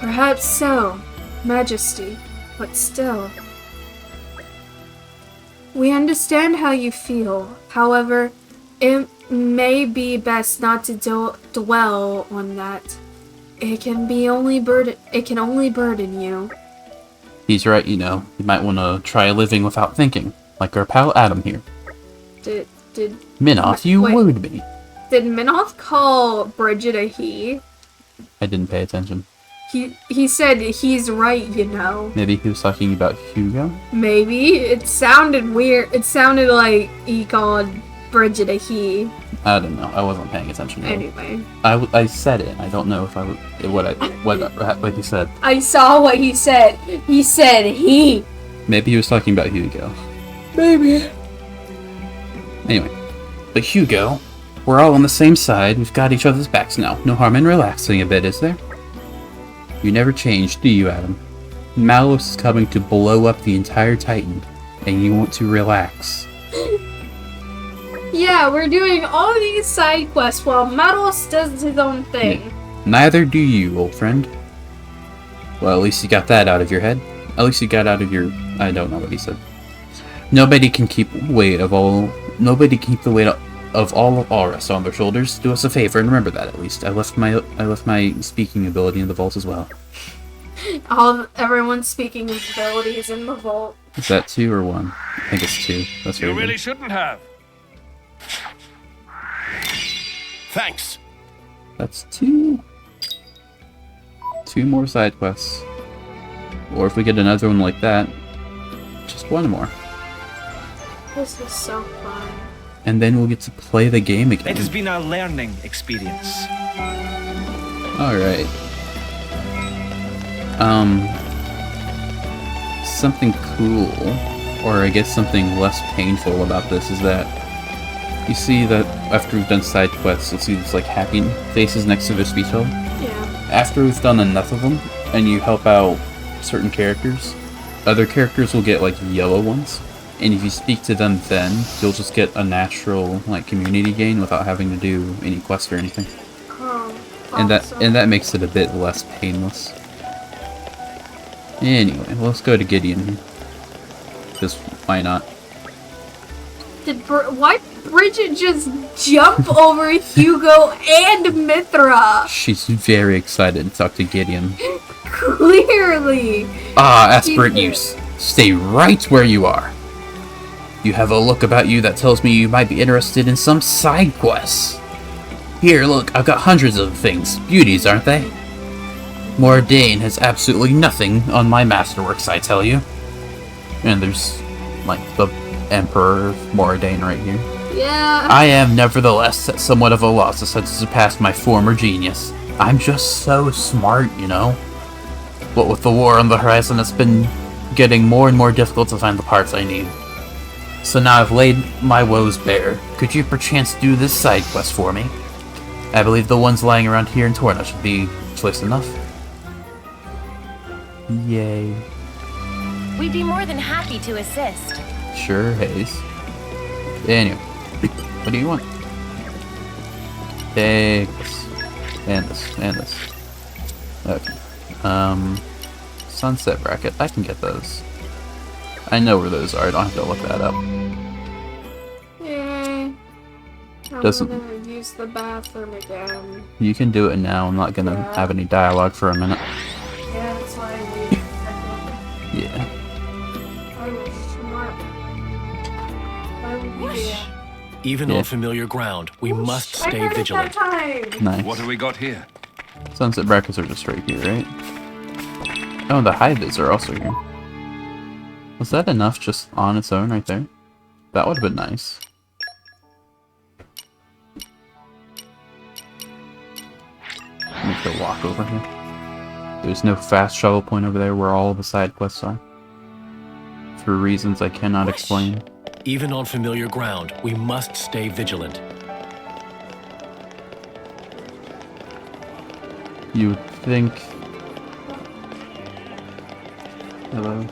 perhaps so, Majesty, but still. We understand how you feel. However, it may be best not to dwell on that. It can only burden you. He's right, you know. You might want to try living without thinking. Like our pal Adam here. Did Minoth, you Wait. wooed me. Did Minoth call Bridget a he? I didn't pay attention. He said he's right, you know. Maybe he was talking about Hugo? Maybe. It sounded weird. It sounded like he called Bridget a he. I don't know. I wasn't paying attention. Really. Anyway. I said it. I don't know if I was what he said. I saw what he said. He said he. Maybe he was talking about Hugo. Maybe. Anyway, but Hugo, we're all on the same side. We've got each other's backs now. No harm in relaxing a bit, is there? You never change, do you, Adam? Malos is coming to blow up the entire Titan, and you want to relax. Yeah, we're doing all these side quests while Maros does his own thing. Yeah. Neither do you, old friend. Well, at least you got that out of your head. At least you got out of your... I don't know what he said. Nobody can keep the weight of all of us on their shoulders. Do us a favor and remember that. At least I left my speaking ability in the vault as well. Everyone's speaking abilities in the vault. Is that 2 or 1? I think it's 2. That's You very really good. shouldn't have. Thanks. That's 2. 2 more side quests. Or if we get another one like that, just 1 more. This is so fun. And then we'll get to play the game again. It has been a learning experience. Alright. Something cool, or I guess something less painful about this is that you see that after we've done side quests, you'll see these like happy faces next to their speech bubble. Yeah. After we've done enough of them, and you help out certain characters, other characters will get like yellow ones. And if you speak to them then, you'll just get a natural like community gain without having to do any quest or anything. Oh, And awesome. that makes it a bit less painless. Anyway, let's go to Gideon here. Because why not? Why Bridget just jump over Hugo and Mithra? She's very excited to talk to Gideon. Clearly. Ah, aspirate Jesus. use. Stay right where you are. You have a look about you that tells me you might be interested in some side quests. Here, look, I've got hundreds of things. Beauties, aren't they? Mordain has absolutely nothing on my masterworks, I tell you. And there's, like, the Emperor of Mordain right here. Yeah. I am, nevertheless, at somewhat of a loss as to surpass my former genius. I'm just so smart, you know? What with the war on the horizon, it's been getting more and more difficult to find the parts I need. So now I've laid my woes bare. Could you perchance do this side quest for me? I believe the ones lying around here in Torna should be choice enough. Yay. We'd be more than happy to assist. Sure, Hayes. Anyway, what do you want? Take this. And this. And this. Okay. Sunset bracket. I can get those. I know where those are. I don't have to look that up. Yay. I'm Doesn't- gonna use the bathroom again. You can do it now. I'm not gonna Yeah. have any dialogue for a minute. Yeah, that's why I waited. Yeah. I was smart. I was Even Yeah. on familiar ground, we must stay vigilant. Time. Nice. What do we got here? Sunset brackets are just right here, right? Oh, the high vids are also here. Was that enough just on its own right there? That would have been nice. Make the walk over here. There's no fast travel point over there where all the side quests are. For reasons I cannot explain. Even on familiar ground, we must stay vigilant. You would think... Hello?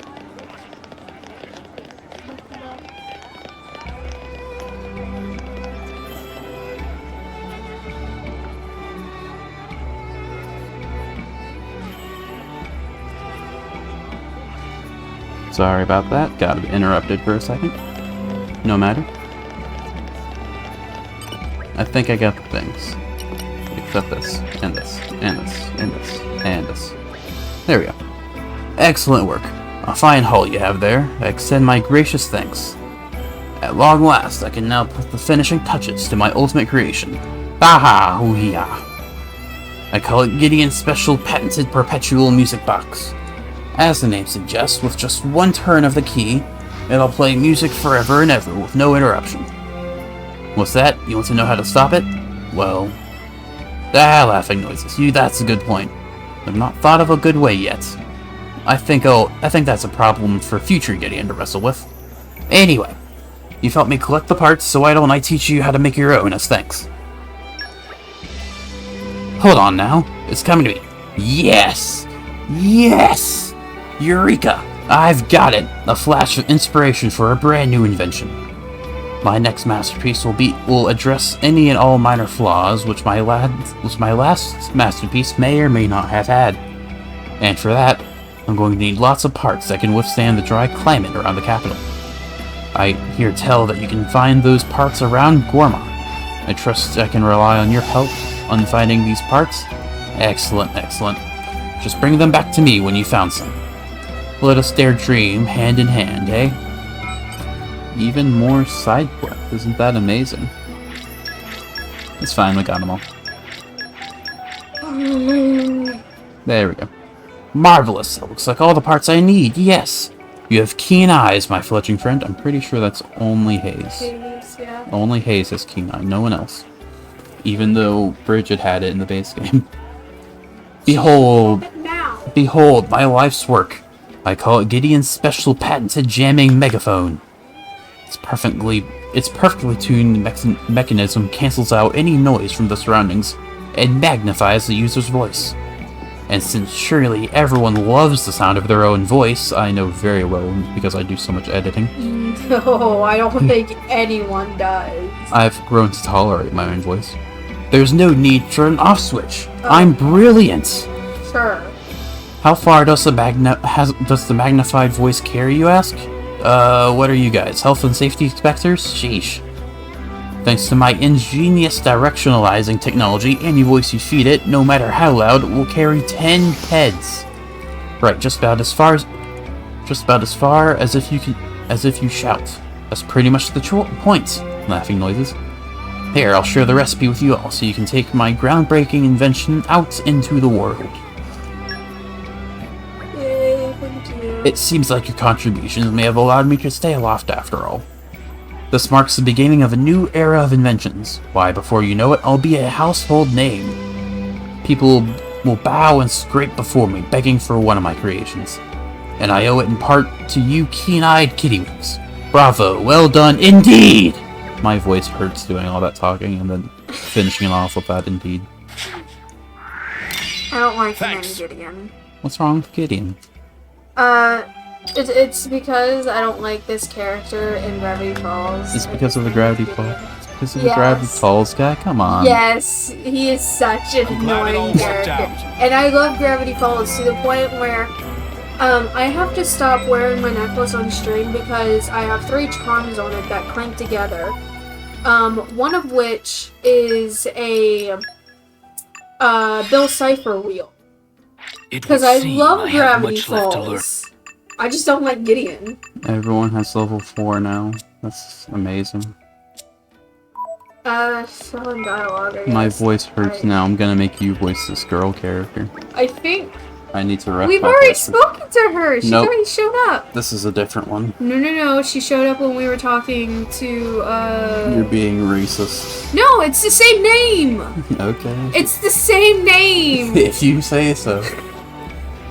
Sorry about that. Got interrupted for a second. No matter. I think I got the things. Except this, and this, and this, and this, and this. There we go. Excellent work. A fine haul you have there. I extend my gracious thanks. At long last, I can now put the finishing touches to my ultimate creation. Baha hoo-ya. I call it Gideon's special patented perpetual music box. As the name suggests, with just one turn of the key, it'll play music forever and ever with no interruption. What's that? You want to know how to stop it? Well... laughing noises. That's a good point. I've not thought of a good way yet. I think that's a problem for future Gideon to wrestle with. Anyway, you've helped me collect the parts, so why don't I teach you how to make your own as thanks? Hold on now. It's coming to me. Yes! Yes! Eureka! I've got it! A flash of inspiration for a brand new invention. My next masterpiece will address any and all minor flaws which my last masterpiece may or may not have had. And for that, I'm going to need lots of parts that can withstand the dry climate around the capital. I hear tell that you can find those parts around Gorma. I trust I can rely on your help on finding these parts? Excellent, excellent. Just bring them back to me when you found some. Let us dare dream hand in hand, eh? Even more side quests. Isn't that amazing? It's fine, we got them all. There we go. Marvelous! That looks like all the parts I need, yes! You have keen eyes, my fledgling friend. I'm pretty sure that's only Hayes. Yeah. Only Hayes has keen eye, no one else. Even though Bridget had it in the base game. Behold! Behold, my life's work. I call it Gideon's special patented jamming megaphone. Its perfectly tuned mechanism cancels out any noise from the surroundings and magnifies the user's voice. And since surely everyone loves the sound of their own voice, I know very well because I do so much editing. No, I don't think anyone does. I've grown to tolerate my own voice. There's no need for an off switch. I'm brilliant. Sure. How far does the magnified voice carry, you ask? What are you guys, health and safety inspectors? Sheesh. Thanks to my ingenious directionalizing technology, any voice you feed it, no matter how loud, will carry 10 heads. Right, just about as far as if you shout. That's pretty much the point. Laughing noises. Here, I'll share the recipe with you all, so you can take my groundbreaking invention out into the world. Yay, thank you. It seems like your contributions may have allowed me to stay aloft after all. This marks the beginning of a new era of inventions. Why, before you know it, I'll be a household name. People will bow and scrape before me, begging for one of my creations. And I owe it in part to you keen-eyed kittywigs. Bravo, well done indeed! My voice hurts doing all that talking and then finishing it off with that indeed. I don't like Thanks. him, Gideon. What's wrong with Gideon? It's because I don't like this character in Gravity Falls. It's because of the Gravity Falls. It's because of the Yes. Gravity Falls guy? Come on. Yes, he is such an I'm glad it all annoying worked character. out. And I love Gravity Falls to the point where I have to stop wearing my necklace on stream because I have 3 charms on it that clank together. One of which is a Bill Cipher wheel. Because I love Gravity Falls. I just don't like Gideon. Everyone has level 4 now. That's amazing. Selling dialogue, I My guess. voice hurts now. I'm gonna make you voice this girl character. I think I need to rep we've my already voice. spoken to her. She's Nope. already showed up. This is a different one. No. She showed up when we were talking to, You're being racist. No, it's the same name! Okay. It's the same name! If you say so.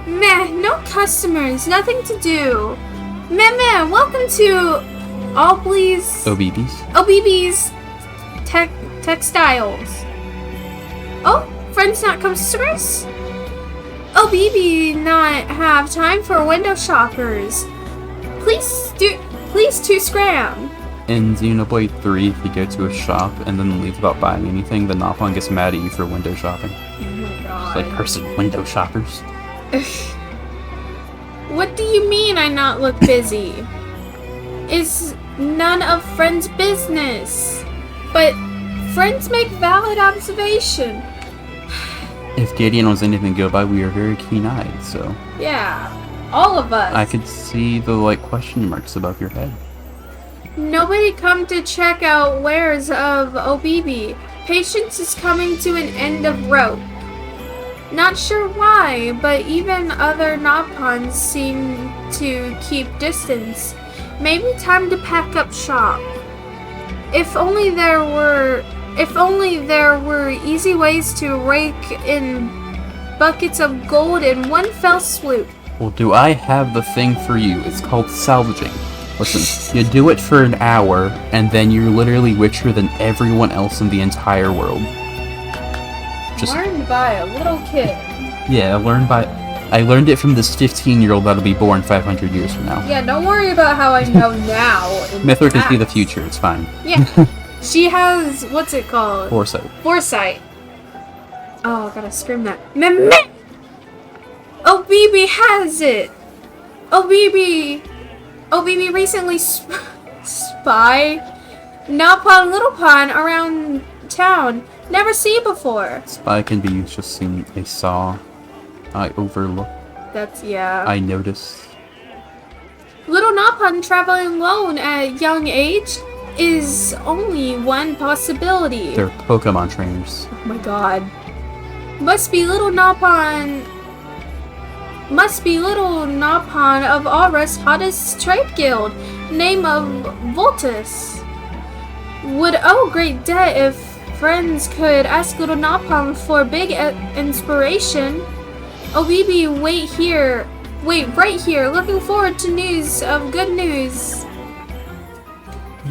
Meh, no customers, nothing to do. Meh, welcome to Oblie's... OBBs. Textiles. Oh, friends not customers? OBB not have time for window shoppers. Please to scram. In Xenoblade 3, if you go to a shop and then leave without buying anything, the Nopon gets mad at you for window shopping. Oh my god. It's like, cursed window shoppers. What do you mean I not look busy? It's none of friends' business. But friends make valid observation. If Gideon was anything to go by, we are very keen-eyed, so... Yeah, all of us. I could see the, question marks above your head. Nobody come to check out wares of OBB. Patience is coming to an end of rope. Not sure why, but even other Nopons seem to keep distance. Maybe time to pack up shop. If only there were easy ways to rake in buckets of gold in one fell swoop. Well, do I have the thing for you? It's called salvaging. Listen, you do it for an hour, and then you're literally richer than everyone else in the entire world. Just Learned by a little kid. yeah, I learned it from this 15-year-old that'll be born 500 years from now. Yeah, don't worry about how I know now. Mythra can see the future. It's fine. Yeah. She has, what's it called? Foresight. Foresight. Oh, I gotta scream that. Oh, BB has it! Oh, BB recently spy Nopon Little Pond around town. Never see before. Spy can be just seen a saw. I overlook. That's, yeah. I notice. Little Nopon traveling alone at a young age is only one possibility. They're Pokemon trainers. Oh my god. Must be little Nopon of Aura's hottest trade guild, name of Voltus. Would owe great debt if friends could ask little Nopon for big inspiration. OBB, wait right here, looking forward to news of good news.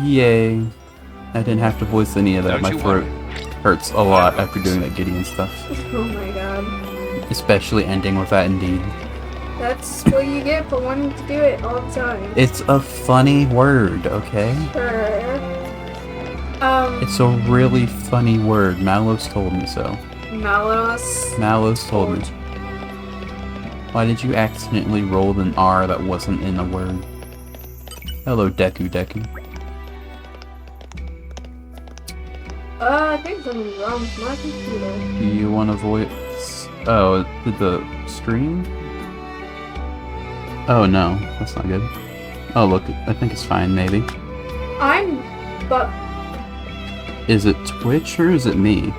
Yay. I didn't have to voice any of that. My throat hurts a lot after doing that Gideon stuff. Oh my god. Especially ending with that indeed. That's what you get for wanting to do it all the time. It's a funny word, okay? Sure. It's a really funny word. Malos told me so. Malos told me. Why did you accidentally roll an R that wasn't in a word? Hello, Deku. I think something's wrong with my computer. Do you want to voice... Oh, did the stream? Oh no, that's not good. Oh look, I think it's fine, maybe. But Is it Twitch or is it me?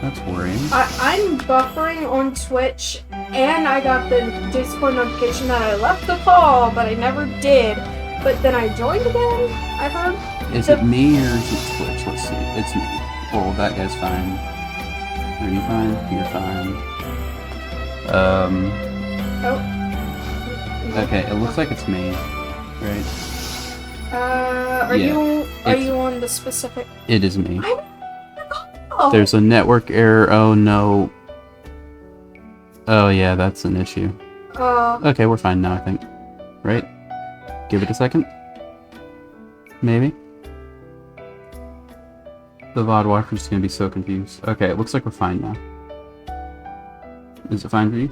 That's worrying. I'm buffering on Twitch, and I got the Discord notification that I left the call, but I never did. But then I joined again, I heard. Is it me or is it Twitch? Let's see. It's me. Oh, that guy's fine. Are you fine? You're fine. Oh. Okay, it looks like it's me. Right? Are you on the specific? It is me. Oh. There's a network error. Oh no. Oh yeah, that's an issue. Okay, we're fine now, I think. Right? Give it a second. Maybe? The VOD watcher's gonna be so confused. Okay, it looks like we're fine now. Is it fine for you?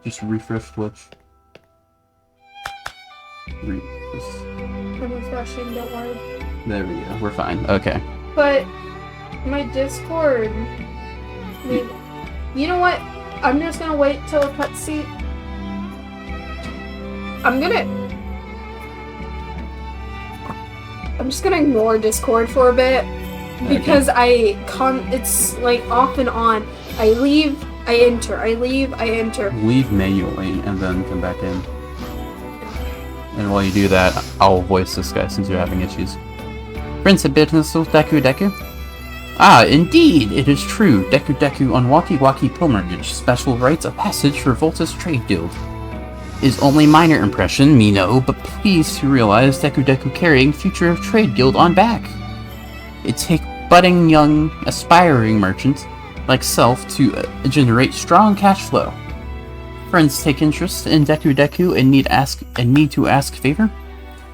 Just refresh Twitch. I'm refreshing, don't worry. There we go. We're fine. Okay. But my Discord. You know what? I'm just gonna wait till a cutscene. I'm just gonna ignore Discord for a bit because it's like off and on. I leave, I enter, I leave, I enter. Leave manually and then come back in. And while you do that, I'll voice this guy since you're having issues. Prince of Business with Deku. Ah, indeed, it is true. Deku on Waki Waki Pilgrimage special rites of passage for Voltus Trade Guild. Is only minor impression, me know, but please to realize Deku carrying future of Trade Guild on back. It take budding young, aspiring merchants like self to generate strong cash flow. Friends take interest in Deku and need to ask favor.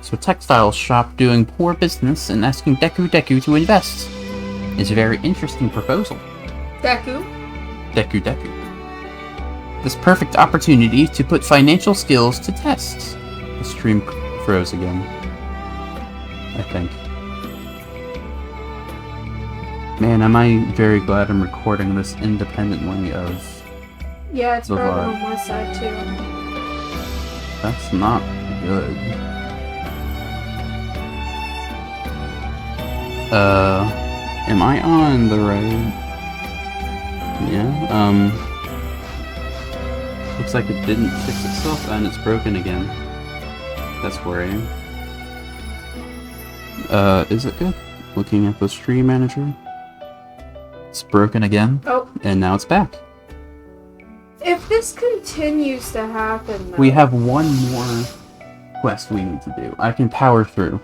So textile shop doing poor business and asking Deku to invest. It's a very interesting proposal. Deku. This perfect opportunity to put financial skills to test. The stream froze again. I think. Man, am I very glad I'm recording this independently of... Yeah, it's the probably VOD. on my side too. That's not good. Am I on the right? Yeah, looks like it didn't fix itself and it's broken again. That's worrying. Is it good? Looking at the stream manager. It's broken again. Oh. And now it's back. If this continues to happen, though, We have one more quest we need to do. I can power through.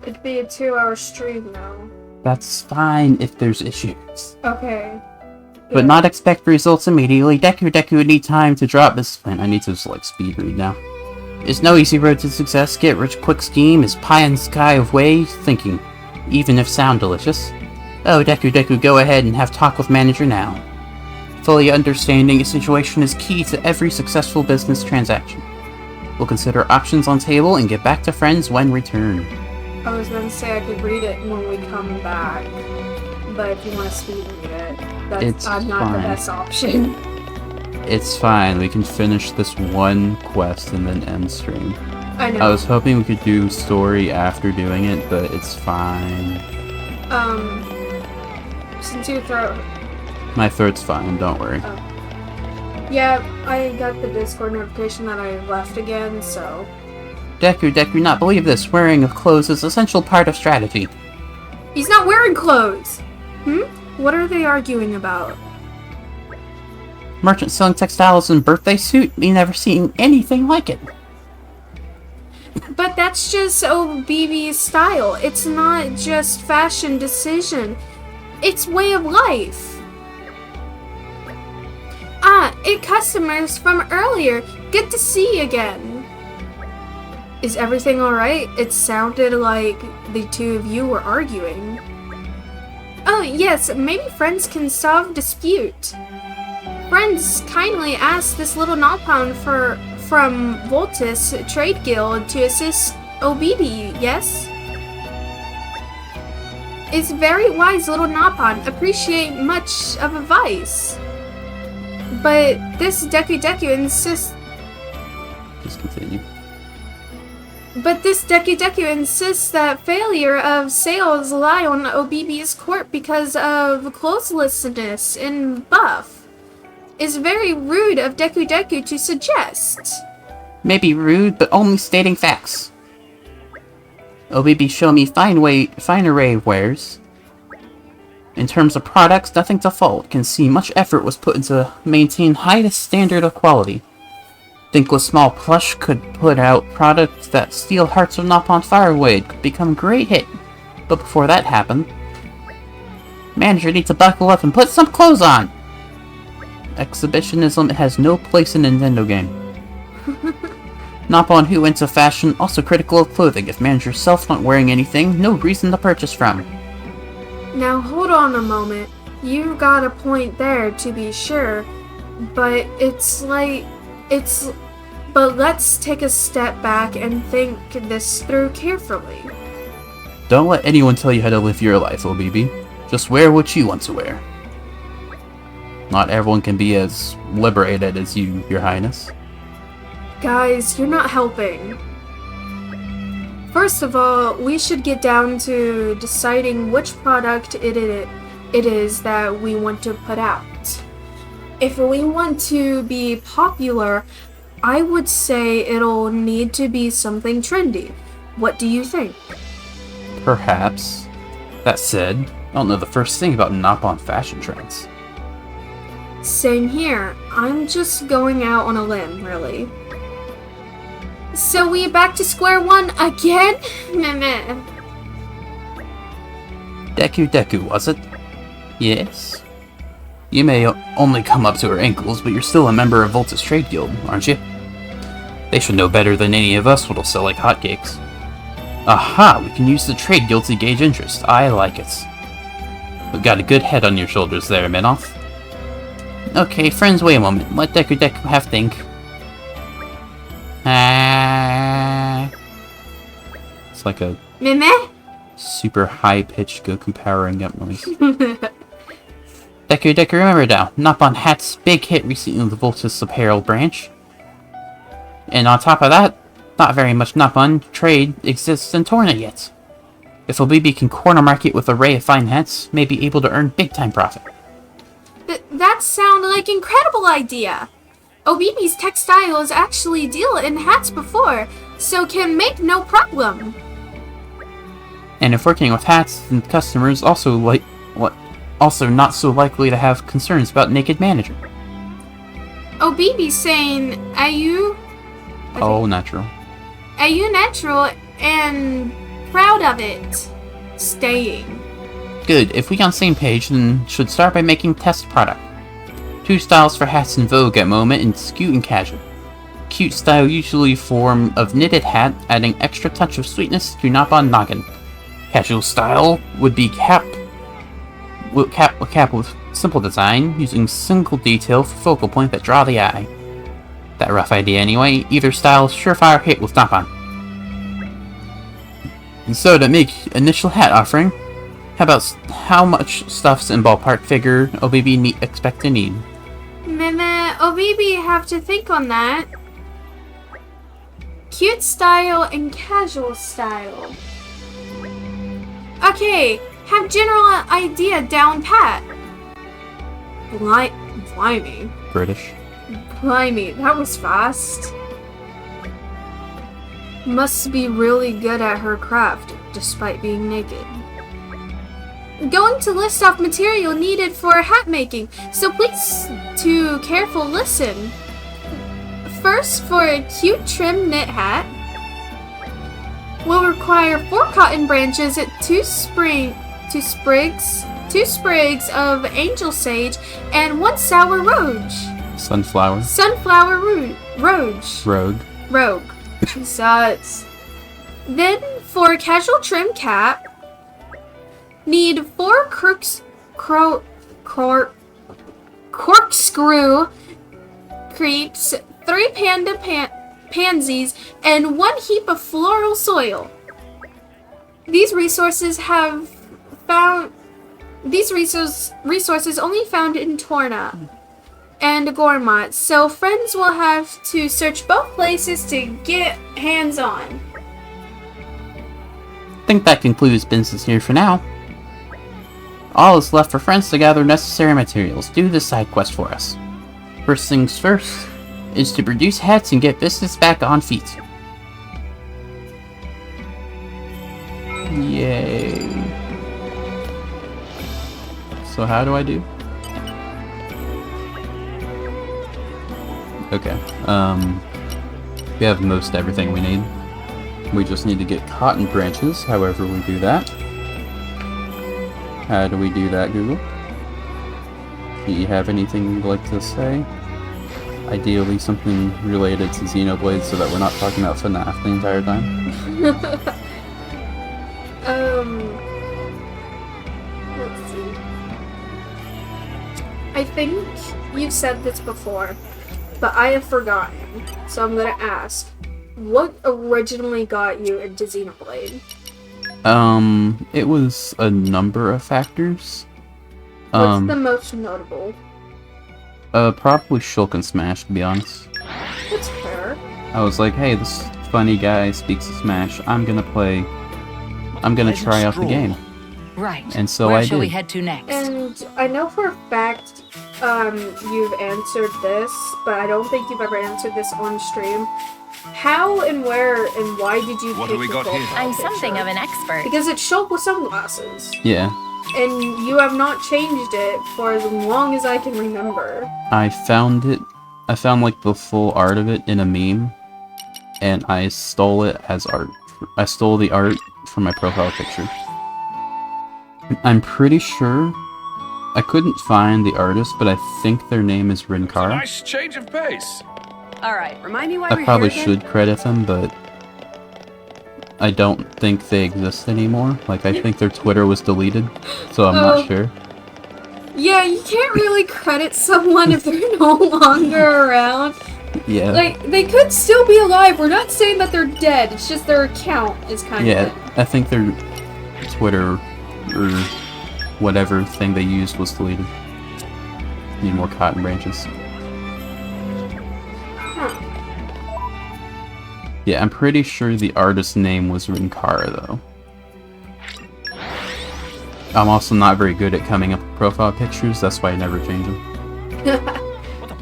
it'd be a 2-hour stream now. That's fine if there's issues. Okay. But Yeah. not expect results immediately. Deku would need time to drop this plan. I need to select speed read now. It's no easy road to success. Get rich quick scheme is pie in the sky of way thinking, even if sound delicious. Oh, Deku, go ahead and have talk with manager now. Fully understanding a situation is key to every successful business transaction. We'll consider options on table and get back to friends when returned. I was gonna say I could read it when we come back, but if you want to speed read it, It's I'm not the fine. best option. It's fine. We can finish this one quest and then end stream. I know. I was hoping we could do story after doing it, but it's fine. Since you throw... My throat's fine, don't worry. Yeah, I got the Discord notification that I left again, so... Deku, not believe this. Wearing of clothes is an essential part of strategy. He's not wearing clothes! What are they arguing about? Merchant selling textiles and birthday suit? We never seen anything like it. But that's just OBB's style. It's not just fashion decision. It's way of life. Customers from earlier. Good to see you again. Is everything alright? It sounded like the two of you were arguing. Oh, yes, maybe friends can solve dispute. Friends kindly asked this little Nopon from Voltus Trade Guild to assist OBB, yes? It's very wise little Nopon. Appreciate much of advice. But this Deku insists... Just continue. But this Deku insists that failure of sales lie on OBB's court because of closelessness in buff. It's very rude of Deku to suggest. Maybe rude, but only stating facts. OBB show me fine array of wares. In terms of products, nothing to fault. Can see much effort was put into maintain highest standard of quality. Think with small plush could put out products that steal hearts of Nopon Firewade could become a great hit. But before that happened, manager needs to buckle up and put some clothes on. Exhibitionism has no place in a Nintendo game. Nopon who into fashion also critical of clothing. If manager self not wearing anything, no reason to purchase from. Now hold on a moment. You got a point there to be sure, but but let's take a step back and think this through carefully. Don't let anyone tell you how to live your life, OBB. Just wear what you want to wear. Not everyone can be as liberated as you, Your Highness. Guys, you're not helping. First of all, we should get down to deciding which product it is that we want to put out. If we want to be popular, I would say it'll need to be something trendy. What do you think? Perhaps. That said, I don't know the first thing about Nopon fashion trends. Same here. I'm just going out on a limb, really. So we back to square one again? Meh. Deku, was it? Yes. You may only come up to her ankles, but you're still a member of Voltus Trade Guild, aren't you? They should know better than any of us what'll sell like hotcakes. Aha! We can use the Trade Guild to gauge interest. I like it. You've got a good head on your shoulders there, Minoff. Okay, friends, wait a moment. Let Deku have think. It's like a Meh? super high-pitched Goku powering up noise. Deku, remember now. Nopon Hat's big hit recently in the Voltus Apparel branch. And on top of that, not very much Nopon trade exists in Torna yet. If Obibi can corner market with an array of fine hats, may be able to earn big-time profit. That sounds like an incredible idea. Obibi's textiles actually deal in hats before, so can make no problem. And if working with hats, then customers also not so likely to have concerns about naked manager. Obibi's saying, are you Natural. and proud of it. Staying. Good. If we on same page, then should start by making test product. 2 styles for hats in vogue at moment, and cute and casual. Cute style usually form of knitted hat, adding extra touch of sweetness to Napa noggin. Casual style would be cap with simple design, using single detail for focal point that draw the eye. That rough idea anyway. Either style surefire hit with Napa. And so to make initial hat offering, how much stuffs in ballpark figure Obibi expect to need? Obibi have to think on that. Cute style and casual style. Okay, have general idea down pat. Blimey. British. Blimey, that was fast. Must be really good at her craft, despite being naked. Going to list off material needed for hat making, so please to careful listen. First, for a cute trim knit hat, will require 4 cotton branches, 2 sprigs of angel sage, and 1 sour rogue. Sunflower. Rogue. Jesus. Then, for a casual trim cap, need 4 corkscrew creeps, 3 pansies, and 1 heap of floral soil. These resources only found in Torna and Gormat, so friends will have to search both places to get hands on. I think that concludes business here for now. All is left for friends to gather necessary materials. Do this side quest for us. First things first is to produce hats and get business back on feet. Yay. So how do I do? Okay. We have most everything we need. We just need to get cotton branches, however we do that. How do we do that, Google? Do you have anything you'd like to say? Ideally something related to Xenoblade so that we're not talking about FNAF the entire time. Let's see. I think you've said this before, but I have forgotten, so I'm gonna ask. What originally got you into Xenoblade? It was a number of factors. What's the most notable? Probably Shulk and Smash, to be honest. That's fair. I was like, hey, this funny guy speaks of Smash. I'm gonna try out the game. Right. And so Where I shall we did. head to next? And I know for a fact, you've answered this, but I don't think you've ever answered this on stream. How and where and why did you What pick do we the got here? profile I'm something picture? of an expert. Because it's Shulk with sunglasses. Yeah. And you have not changed it for as long as I can remember. I found like the full art of it in a meme, and I stole it as art. I stole the art from my profile picture. I'm pretty sure I couldn't find the artist, but I think their name is Rinkara. Nice change of pace. All right, remind me why I we're probably here again? should credit them, but I don't think they exist anymore. Like, I think their Twitter was deleted, so I'm not sure. Yeah, you can't really credit someone if they're no longer around. Yeah. Like, they could still be alive. We're not saying that they're dead. It's just their account is kind Yeah, of... I think their Twitter or whatever thing they used was deleted. Need more cotton branches. Yeah, I'm pretty sure the artist's name was Rinkara, though. I'm also not very good at coming up with profile pictures, that's why I never change them.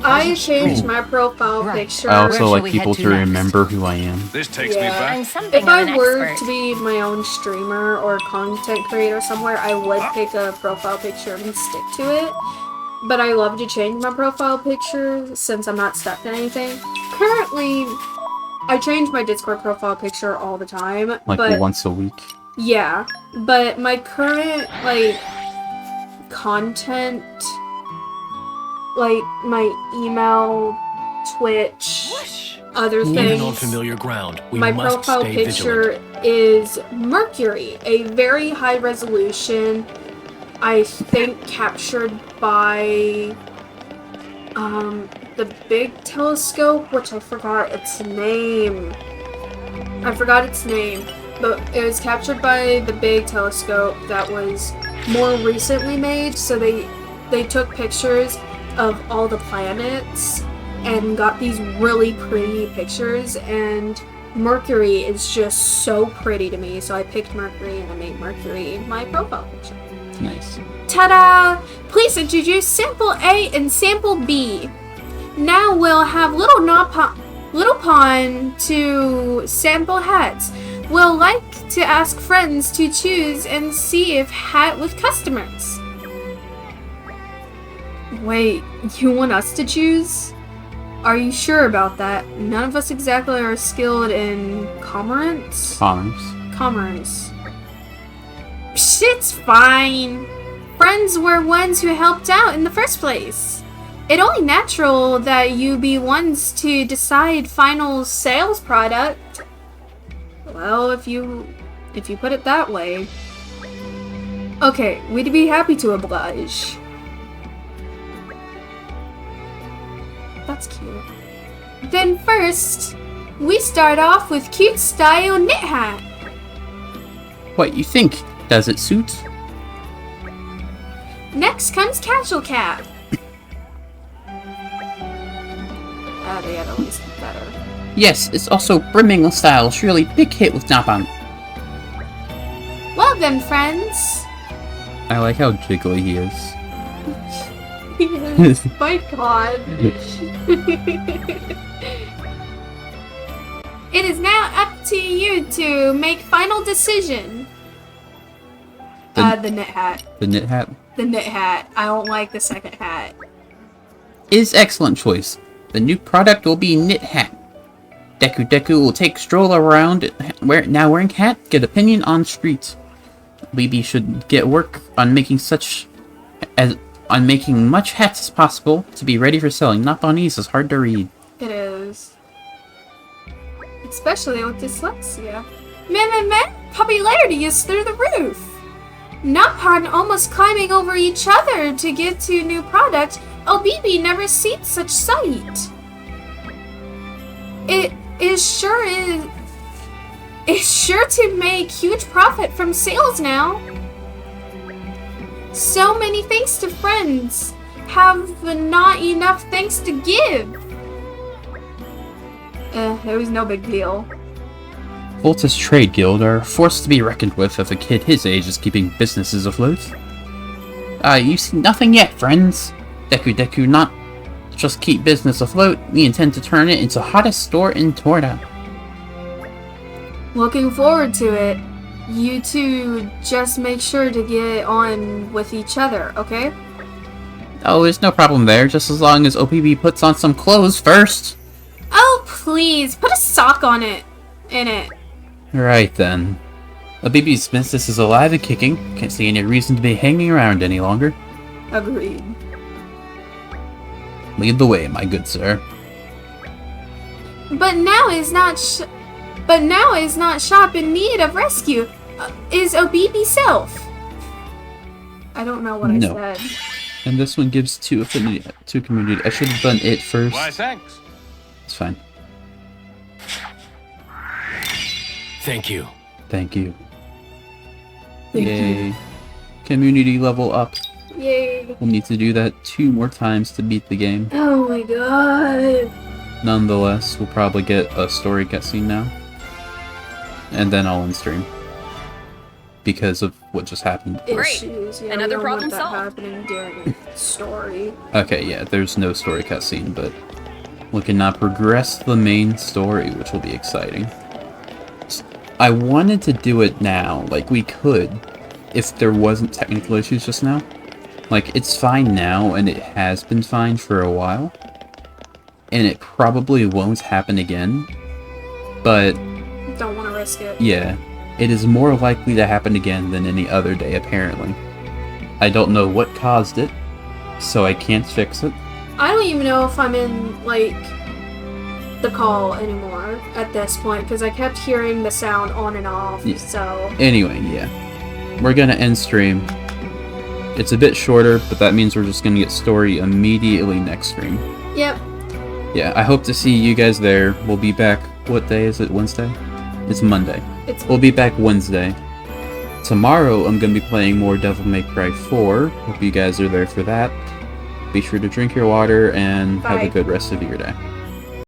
I changed my profile Right. picture. I Where also shall like we people head to to next? remember who I am. This takes me Yeah. back. I'm something If of an I were expert. to be my own streamer or content creator somewhere, I would pick a profile picture and stick to it. But I love to change my profile picture since I'm not stuck to anything. Currently, I change my Discord profile picture all the time. Like but once a week. yeah, but my current, like, content, like my email, Twitch, other Even on things, familiar ground, we my must profile stay vigilant. picture is Mercury, a very high resolution, I think captured by the big telescope, which I forgot its name. But it was captured by the big telescope that was more recently made, so they took pictures of all the planets and got these really pretty pictures, and Mercury is just so pretty to me, so I picked Mercury and I made Mercury my profile picture. Nice. Ta-da! Please introduce Sample A and Sample B. Now we'll have Little Pond to sample hats. We'll like to ask friends to choose and see if hat with customers. Wait, you want us to choose? Are you sure about that? None of us exactly are skilled in commerce. Shit's fine. Friends were ones who helped out in the first place. It's only natural that you be ones to decide final sales product. Well, if you put it that way. Okay, we'd be happy to oblige. That's cute. Then first, we start off with cute style knit hat. What you think? Does it suit? Next comes casual cap. They had at least better. Yes, it's also brimming style. Surely big hit with Napan. Well then, friends. I like how jiggly he is. Yes, my god. It is now up to you to make final decision. The knit hat. The knit hat The knit hat. I don't like the second hat. is excellent choice. The new product will be knit hat. Deku will take stroll around wearing hat, get opinion on streets. BB should get work on making much hats as possible to be ready for selling. Napanese is hard to read. It is. Especially with dyslexia. Man, popularity is through the roof. Napon almost climbing over each other to get to new product. OBB never seen such sight. It is sure to make huge profit from sales now. So many thanks to friends. Have not enough thanks to give. It was no big deal. Volta's Trade Guild are forced to be reckoned with if a kid his age is keeping businesses afloat. You see nothing yet, friends. Deku not just keep business afloat, we intend to turn it into hottest store in Torda. Looking forward to it. You two just make sure to get on with each other, okay? Oh, there's no problem there, just as long as OPB puts on some clothes first. Oh, please, put a sock on it. In it. Right then. OPB's business is alive and kicking. Can't see any reason to be hanging around any longer. Agreed. Lead the way, my good sir. But now is not shop in need of rescue. Is OBB self? I don't know what No. I said. And this one gives two affinity to community. I should have done it first. Why, thanks. It's fine. Thank you. Thank you. Thank Yay. Community level up. Yay. We'll need to do that 2 more times to beat the game. Oh my god. Nonetheless, we'll probably get a story cutscene now. And then I'll end stream. because of what just happened. Great. Issues. Yeah, Another we don't problem want that solved. happening during the story. Okay, yeah, there's no story cutscene, but we can now progress the main story, which will be exciting. I wanted to do it now, like we could, if there wasn't technical issues just now. Like, it's fine now, and it has been fine for a while. And it probably won't happen again. But, Don't want to risk it. yeah, it is more likely to happen again than any other day, apparently. I don't know what caused it, so I can't fix it. I don't even know if I'm in, like, the call anymore at this point, because I kept hearing the sound on and off, Yeah. so... Anyway, yeah. We're gonna end stream. It's a bit shorter, but that means we're just gonna get story immediately next stream. Yep. Yeah, I hope to see you guys there. We'll be back. What day is it? Wednesday? It's Monday. We'll be back Wednesday. Tomorrow, I'm gonna be playing more Devil May Cry 4. Hope you guys are there for that. Be sure to drink your water and have a Bye. good rest of your day.